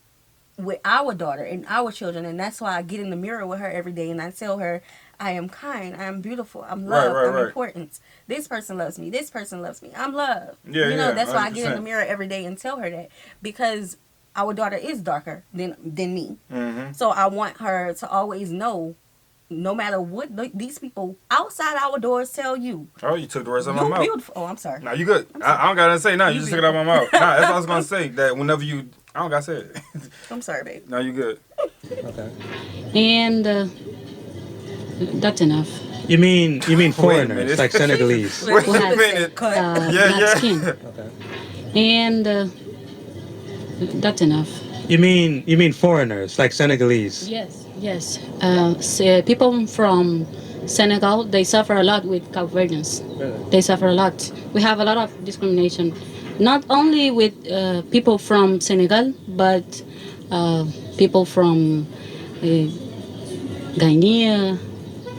Speaker 2: with our daughter and our children, and that's why I get in the mirror with her every day and I tell her, I am kind. I am beautiful. I'm
Speaker 1: Right,
Speaker 2: loved.
Speaker 1: right,
Speaker 2: I'm
Speaker 1: right.
Speaker 2: important. This person loves me. This person loves me. I'm loved.
Speaker 1: Yeah,
Speaker 2: you know,
Speaker 1: yeah,
Speaker 2: that's why I get in
Speaker 1: 100%.
Speaker 2: the mirror every day and tell her that, because our daughter is darker than me.
Speaker 1: Mm-hmm.
Speaker 2: So I want her to always know, no matter what these people outside our doors tell you,
Speaker 1: Oh, you took the words out of my
Speaker 2: you're
Speaker 1: mouth.
Speaker 2: beautiful. Oh, I'm sorry.
Speaker 1: Nah, you good.
Speaker 2: I'm sorry.
Speaker 1: I don't gotta say nothing. You
Speaker 2: You
Speaker 1: just took it out of my mouth. Nah, that's what I was gonna say. That whenever you, I don't gotta say it.
Speaker 2: I'm sorry, babe.
Speaker 1: No, you good.
Speaker 3: Okay.
Speaker 6: And that's enough.
Speaker 3: You mean
Speaker 1: Wait a minute.
Speaker 3: foreigners, like Senegalese?
Speaker 1: Wait
Speaker 6: Who
Speaker 1: a
Speaker 6: has,
Speaker 1: minute.
Speaker 6: black
Speaker 1: Yeah.
Speaker 6: skin.
Speaker 3: Okay.
Speaker 6: And that's enough.
Speaker 3: You mean foreigners, like Senegalese?
Speaker 6: Yes. People from Senegal, they suffer a lot with Cape Verdeans.
Speaker 3: Really?
Speaker 6: They suffer a lot. We have a lot of discrimination, not only with people from Senegal, but people from Guinea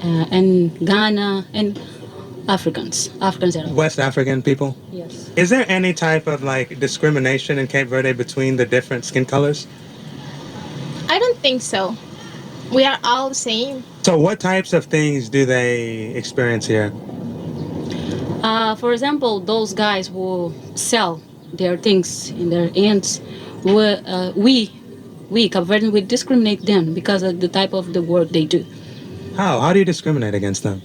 Speaker 6: and Ghana and Africans. Africans are.
Speaker 3: West African people?
Speaker 6: Yes.
Speaker 3: Is there any type of like discrimination in Cape Verde between the different skin colors?
Speaker 8: I don't think so. We are all the same.
Speaker 3: So what types of things do they experience here?
Speaker 6: For example, those guys who sell their things in their ends, we Cape Verdean, we discriminate them because of the type of the work they do.
Speaker 3: How do you discriminate against them?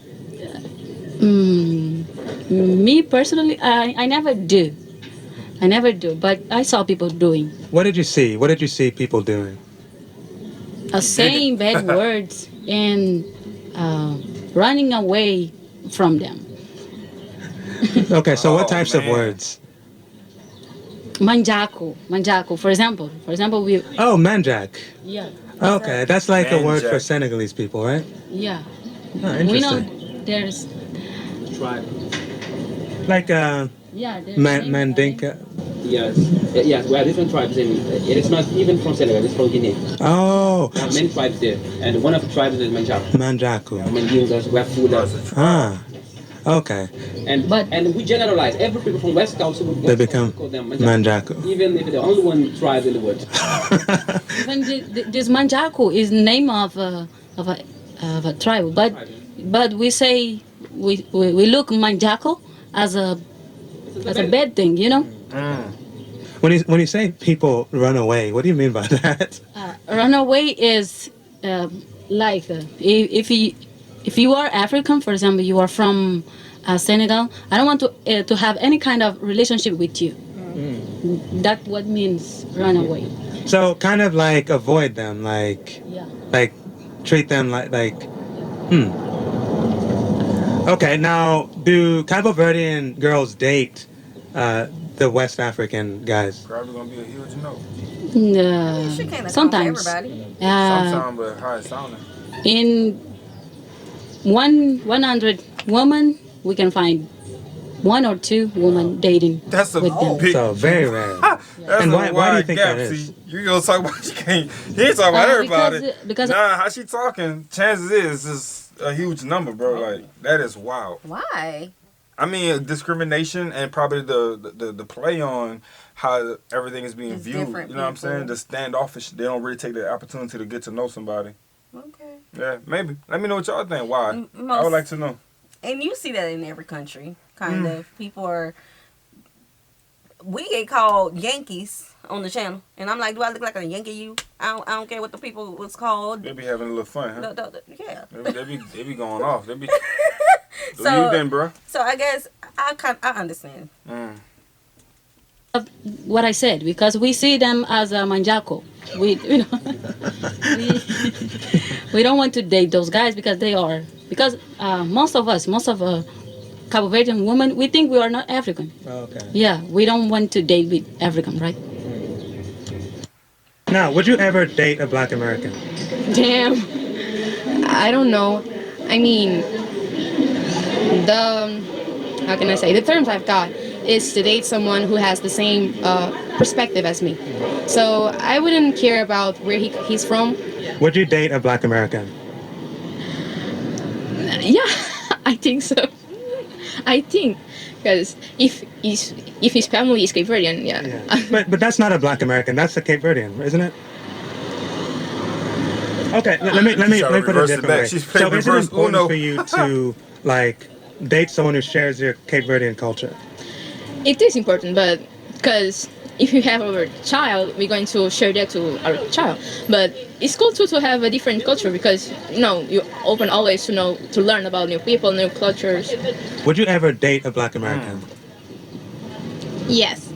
Speaker 6: Me personally, I never do. But I saw people doing.
Speaker 3: What did you see? What did you see people doing?
Speaker 6: Saying bad words and running away from them.
Speaker 3: Okay, so what
Speaker 1: Oh,
Speaker 3: types of
Speaker 1: man.
Speaker 3: words?
Speaker 6: Manjaku. For example, we.
Speaker 3: Oh, manjak.
Speaker 6: Yeah.
Speaker 3: Okay, that's like a word for
Speaker 1: Manjak.
Speaker 3: Senegalese people, right?
Speaker 6: Yeah.
Speaker 3: Oh,
Speaker 6: We know
Speaker 3: interesting.
Speaker 6: there's.
Speaker 7: Tribe.
Speaker 3: Like
Speaker 6: Yeah. There's
Speaker 3: Mandinka.
Speaker 7: Yes. Yes, we have different tribes in. It is not even from Senegal, it's from Guinea.
Speaker 3: Oh,
Speaker 7: We have many tribes there. And one of the tribes is Manjaku.
Speaker 3: manjaku.
Speaker 7: Mandingas, we have Fulas.
Speaker 3: Ah, okay.
Speaker 7: And we generalize. Every people from West Coast,
Speaker 3: They become
Speaker 7: call them
Speaker 3: manjaku.
Speaker 7: Even if they're only one tribe in the world.
Speaker 6: Even this Manjaku is name of a tribe, but we say we look Manjaku as a bad thing, you know.
Speaker 3: When you say people run away, what do you mean by that?
Speaker 6: Runaway is like if you are African, for example, you are from Senegal. I don't want to have any kind of relationship with you. That's what means runaway.
Speaker 3: So kind of like avoid them, like
Speaker 6: Yeah.
Speaker 3: like treat them like. Okay, now do Cabo Verdean girls date the West African guys?
Speaker 1: Probably gonna be a huge no.
Speaker 6: No.
Speaker 2: She can't account for
Speaker 6: Sometimes.
Speaker 2: everybody.
Speaker 1: Sometimes, but how it sounding.
Speaker 6: In 100 women, we can find 1 or 2 women dating
Speaker 1: That's a
Speaker 6: with them.
Speaker 1: big.
Speaker 3: So very rare.
Speaker 1: That's
Speaker 3: And
Speaker 1: a
Speaker 3: why do you
Speaker 1: wide
Speaker 3: think
Speaker 1: gap.
Speaker 3: that is?
Speaker 1: See, you gonna talk about she can't. He ain't talking about everybody.
Speaker 6: because
Speaker 1: Nah, how she talking? Chances is it's a huge number, bro. Like that is wild.
Speaker 2: Why?
Speaker 1: I mean, discrimination and probably the play on how everything is being
Speaker 2: It's
Speaker 1: viewed. You know
Speaker 2: different
Speaker 1: what I'm saying?
Speaker 2: people.
Speaker 1: The standoffish. They don't really take the opportunity to get to know somebody.
Speaker 2: Okay.
Speaker 1: Yeah, maybe. Let me know what y'all think. Why? I
Speaker 2: Most-
Speaker 1: would like to know.
Speaker 2: And you see that in every country, kind of. People are. We get called Yankees on the channel, and I'm like, do I look like a Yankee? You? I don't care what the people was called.
Speaker 1: They be having a little fun, huh?
Speaker 2: Yeah.
Speaker 1: They be going off. They be. Do
Speaker 2: So-
Speaker 1: you then, bro?
Speaker 2: So I guess I understand.
Speaker 6: what I said, because we see them as a manjaco. We we don't want to date those guys because they are, because most of Cabo Verdean women, we think we are not African.
Speaker 3: Okay.
Speaker 6: Yeah, we don't want to date with African, right?
Speaker 3: Now, would you ever date a Black American?
Speaker 5: Damn. I don't know. I mean, how can I say? The terms I've got is to date someone who has the same perspective as me. So I wouldn't care about where he's from.
Speaker 3: Would you date a Black American?
Speaker 5: Yeah, I think so. I think, because if his family is Cape Verdean, yeah.
Speaker 3: But that's not a Black American. That's a Cape Verdean, isn't it? Okay, let me put it a
Speaker 1: reverse it
Speaker 3: different
Speaker 1: back.
Speaker 3: way.
Speaker 1: She's playing
Speaker 3: So is it
Speaker 1: reverse
Speaker 3: important
Speaker 1: Uno.
Speaker 3: for you to like date someone who shares your Cape Verdean culture?
Speaker 8: It is important, but because if you have our child, we're going to share that to our child. But it's cool too to have a different culture because you open always to learn about new people, new cultures.
Speaker 3: Would you ever date a Black American?
Speaker 8: Yes.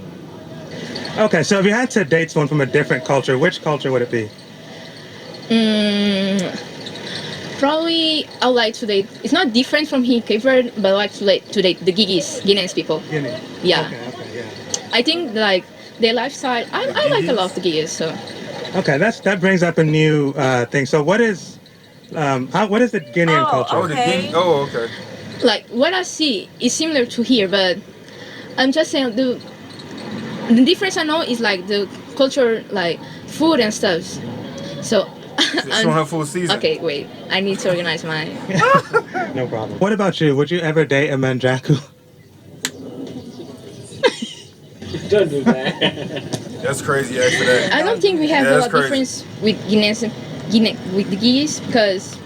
Speaker 3: Okay, so if you had to date someone from a different culture, which culture would it be?
Speaker 8: Probably I would like to date. It's not different from here, Cape Verde, but I like to date the Guineans people.
Speaker 3: Guinea.
Speaker 8: Yeah.
Speaker 3: Okay, yeah.
Speaker 8: I think like their lifestyle. I like a lot of the Guineans. So.
Speaker 3: Okay, that brings up a new thing. So what is the Guinean culture?
Speaker 1: Oh, the Guinea. Oh, okay.
Speaker 8: Like what I see is similar to here, but I'm just saying the difference I know is like the culture, like food and stuff. So.
Speaker 1: She on her full season.
Speaker 8: Okay, wait. I need to organize my.
Speaker 3: No problem. What about you? Would you ever date a Manjaku?
Speaker 7: Don't do that.
Speaker 1: That's crazy after that.
Speaker 8: I don't think we have
Speaker 1: Yeah,
Speaker 8: a
Speaker 1: that's
Speaker 8: lot
Speaker 1: crazy.
Speaker 8: difference with with the Guineas because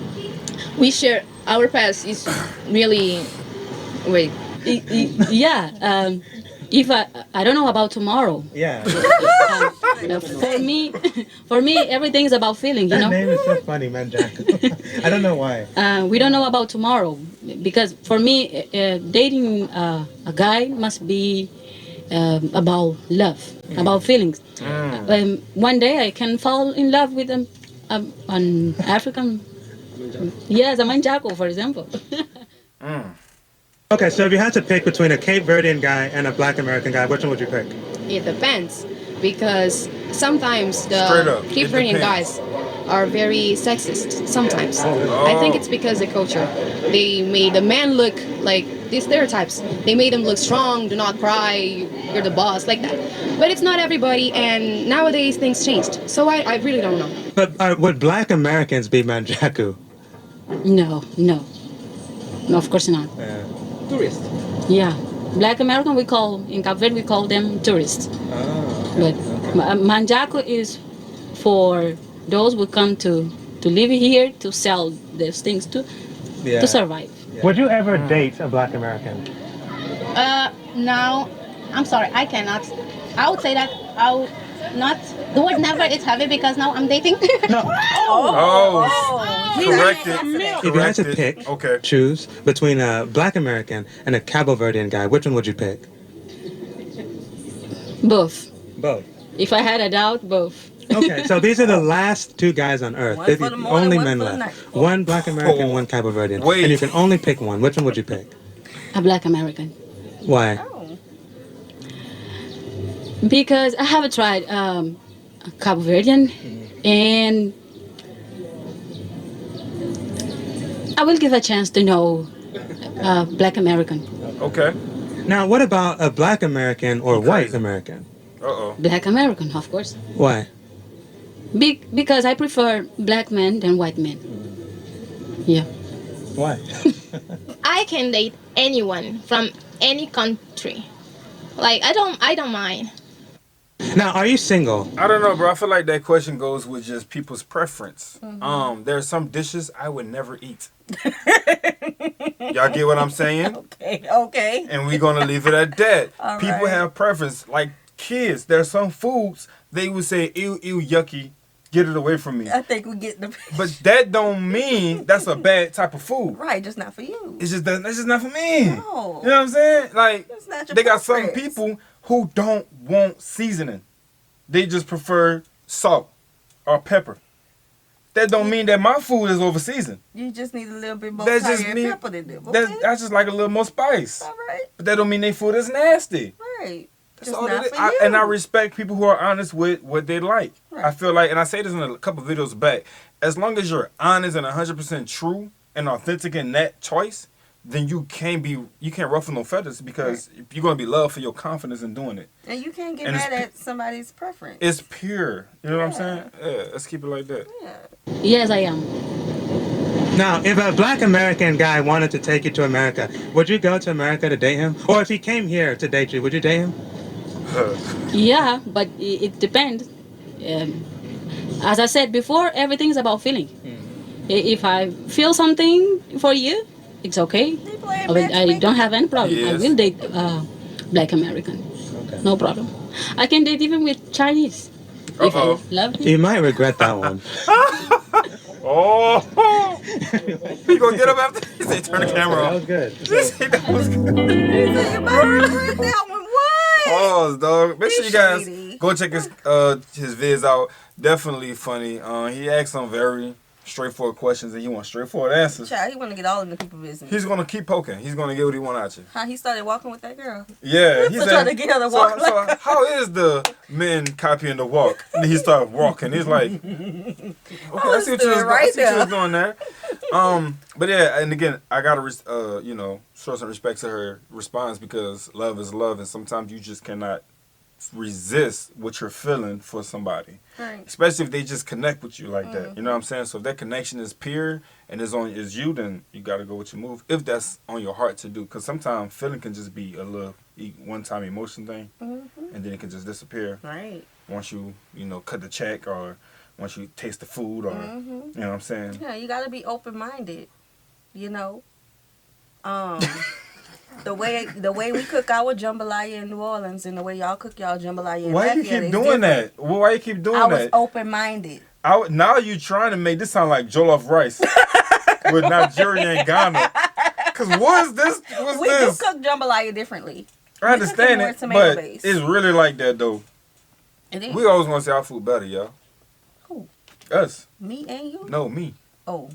Speaker 8: we share our past is really. Wait.
Speaker 6: Yeah. If I don't know about tomorrow.
Speaker 3: Yeah.
Speaker 6: For me, everything is about feeling.
Speaker 3: That name is so funny, Manjaku. I don't know why.
Speaker 6: We don't know about tomorrow because for me, dating a guy must be about love, about feelings. One day I can fall in love with an African. Yes, a Manjaco, for example.
Speaker 3: Okay, so if you had to pick between a Cape Verdean guy and a Black American guy, which one would you pick?
Speaker 5: It depends because sometimes
Speaker 1: Straight
Speaker 5: the
Speaker 1: up, it
Speaker 5: Cape Verdean
Speaker 1: depends.
Speaker 5: guys are very sexist sometimes. I think it's because the culture. They made the man look like these stereotypes. They made him look strong, do not cry, you're the boss, like that. But it's not everybody, and nowadays things changed. So I really don't know.
Speaker 3: But would Black Americans be Manjaku?
Speaker 6: No, of course not.
Speaker 3: Yeah.
Speaker 7: Tourist.
Speaker 6: Yeah, Black American in Cape Verde we call them tourists.
Speaker 3: Oh,
Speaker 6: But Manjaco is for those who come to live here to sell those things to survive.
Speaker 3: Would you ever date a Black American?
Speaker 4: No, I'm sorry, I cannot. I would say that I would not. The word never is heavy because now I'm dating.
Speaker 3: No.
Speaker 1: Corrected.
Speaker 3: If you had to pick, choose between a Black American and a Cabo Verdean guy, which one would you pick?
Speaker 6: Both.
Speaker 3: Both.
Speaker 6: If I had a doubt, both.
Speaker 3: Okay, so these are the last two guys on Earth.
Speaker 2: One for the morning,
Speaker 3: Only
Speaker 2: one
Speaker 3: men
Speaker 2: for the
Speaker 3: left.
Speaker 2: night.
Speaker 3: One Black American, one Cabo Verdean.
Speaker 1: Wait.
Speaker 3: And you can only pick one. Which one would you pick?
Speaker 6: A Black American.
Speaker 3: Why?
Speaker 6: Because I haven't tried Cabo Verdean, and I will give a chance to know Black American.
Speaker 1: Okay.
Speaker 3: Now, what about a Black American or white American?
Speaker 6: Black American, of course.
Speaker 3: Why?
Speaker 6: Because I prefer black men than white men. Yeah.
Speaker 3: Why?
Speaker 8: I can date anyone from any country. Like I don't mind.
Speaker 3: Now, are you single?
Speaker 1: I don't know, bro. I feel like that question goes with just people's preference. There are some dishes I would never eat. Y'all get what I'm saying?
Speaker 2: Okay.
Speaker 1: And we're gonna leave it at that.
Speaker 2: All
Speaker 1: People
Speaker 2: right.
Speaker 1: have preference. Like kids, there are some foods they would say, ew, yucky, get it away from me.
Speaker 2: I think we get the
Speaker 1: But that don't mean that's a bad type of food.
Speaker 2: right, just not for you.
Speaker 1: It's just that's just not for me.
Speaker 2: No.
Speaker 1: You know what I'm saying? Like
Speaker 2: That's not your
Speaker 1: they got some
Speaker 2: preference.
Speaker 1: people who don't want seasoning. They just prefer salt or pepper. That don't mean that my food is over seasoned.
Speaker 2: You just need a little bit more
Speaker 1: That's
Speaker 2: fire
Speaker 1: just
Speaker 2: and
Speaker 1: me.
Speaker 2: pepper than them. Okay?
Speaker 1: That's just like a little more spice.
Speaker 2: All right.
Speaker 1: But that don't mean their food is nasty.
Speaker 2: Right.
Speaker 1: That's
Speaker 2: Just
Speaker 1: all
Speaker 2: not
Speaker 1: it is.
Speaker 2: for you.
Speaker 1: And I respect people who are honest with what they like.
Speaker 2: Right.
Speaker 1: I feel like, and I say this in a couple videos back, as long as you're honest and 100% true and authentic in that choice, then you can't ruffle no feathers because you're going to be loved for your confidence in doing it.
Speaker 2: And you can't get
Speaker 1: And
Speaker 2: mad
Speaker 1: it's
Speaker 2: at somebody's preference.
Speaker 1: It's pure. You know what I'm saying? Yeah, let's keep it like that.
Speaker 2: Yeah.
Speaker 6: Yes, I am.
Speaker 3: Now, if a Black American guy wanted to take you to America, would you go to America to date him? Or if he came here to date you, would you date him?
Speaker 6: Yeah, but it depends. As I said before, everything's about feeling. If I feel something for you, it's okay. I don't have any problem. I
Speaker 1: Yes.
Speaker 6: will date Black American.
Speaker 3: Okay.
Speaker 6: No problem. I can date even with Chinese. If I
Speaker 1: Uh-oh.
Speaker 6: love you.
Speaker 3: You might regret that one.
Speaker 1: Oh, he gonna get up after. He said, "Turn the camera
Speaker 3: That
Speaker 1: off."
Speaker 3: was good.
Speaker 1: He said, "That was good."
Speaker 2: You might regret that one. What?
Speaker 1: Pause, dog. Make sure you guys
Speaker 2: shady.
Speaker 1: go check his vids out. Definitely funny. He asked some very straightforward questions, and you want straightforward answers.
Speaker 2: Child, he want to get all in the people business.
Speaker 1: He's gonna keep poking. He's gonna get what he want out you.
Speaker 2: How he started walking with that girl.
Speaker 1: Yeah, he
Speaker 2: So trying to get her to walk
Speaker 1: So
Speaker 2: like
Speaker 1: how is the men copying the walk? And he started walking. He's like, okay, I see what you was doing there. But yeah, and again, I gotta show some respect to her response, because love is love, and sometimes you just cannot resist what you're feeling for somebody,
Speaker 2: Right.
Speaker 1: especially if they just connect with you like that. You know what I'm saying? So if that connection is pure and is you, then you gotta go with your move if that's on your heart to do. Because sometimes feeling can just be a little one-time emotion thing, and then it can just disappear.
Speaker 2: Right.
Speaker 1: Once you cut the check, or once you taste the food, or you know what I'm saying.
Speaker 2: Yeah, you gotta be open-minded. You know. The way we cook our jambalaya in New Orleans and the way y'all cook y'all jambalaya in
Speaker 1: Why you
Speaker 2: Lafayette
Speaker 1: keep
Speaker 2: is
Speaker 1: doing
Speaker 2: different.
Speaker 1: that? Why you keep doing
Speaker 2: I was
Speaker 1: that?
Speaker 2: open-minded.
Speaker 1: Now you trying to make this sound like jollof rice with Nigeria and Ghana. Cause what's this? What's
Speaker 2: We
Speaker 1: this?
Speaker 2: do cook jambalaya differently.
Speaker 1: I understand
Speaker 2: more
Speaker 1: it,
Speaker 2: tomato
Speaker 1: but
Speaker 2: based.
Speaker 1: it's really like that though.
Speaker 2: It is.
Speaker 1: We always want to say our food better, y'all.
Speaker 2: Who?
Speaker 1: Us.
Speaker 2: Me and you?
Speaker 1: No, me.
Speaker 2: Oh.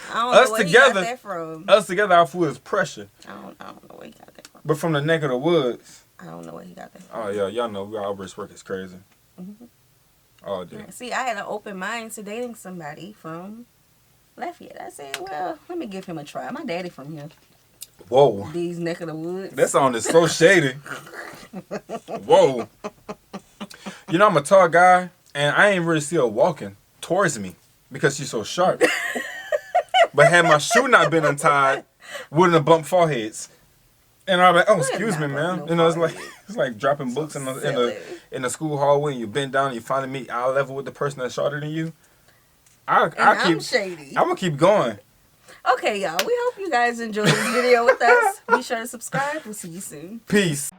Speaker 2: I don't
Speaker 1: Us
Speaker 2: know where
Speaker 1: together.
Speaker 2: he got that from.
Speaker 1: Us together, our food is pressure.
Speaker 2: I don't know where he got that from.
Speaker 1: But from the neck of the woods.
Speaker 2: I don't know where he got that from.
Speaker 1: Oh yeah, y'all know our British work is crazy. Oh dude.
Speaker 2: See, I had an open mind to dating somebody from Lafayette. I said, well, let me give him a try. My daddy from here.
Speaker 1: Whoa.
Speaker 2: These neck of the woods.
Speaker 1: That sound is so shady. Whoa. You know, I'm a tall guy, and I ain't really see her walking towards me because she's so sharp. But had my shoe not been untied, wouldn't have bumped foreheads. And I'm like, oh, excuse me, man. You know, it's like dropping books in the school hallway, and you bend down and you finally meet eye level with the person that's shorter than you.
Speaker 2: I'm shady.
Speaker 1: I'm gonna keep going.
Speaker 2: Okay, y'all. We hope you guys enjoyed this video with us. Be sure to subscribe. We'll see you soon.
Speaker 1: Peace.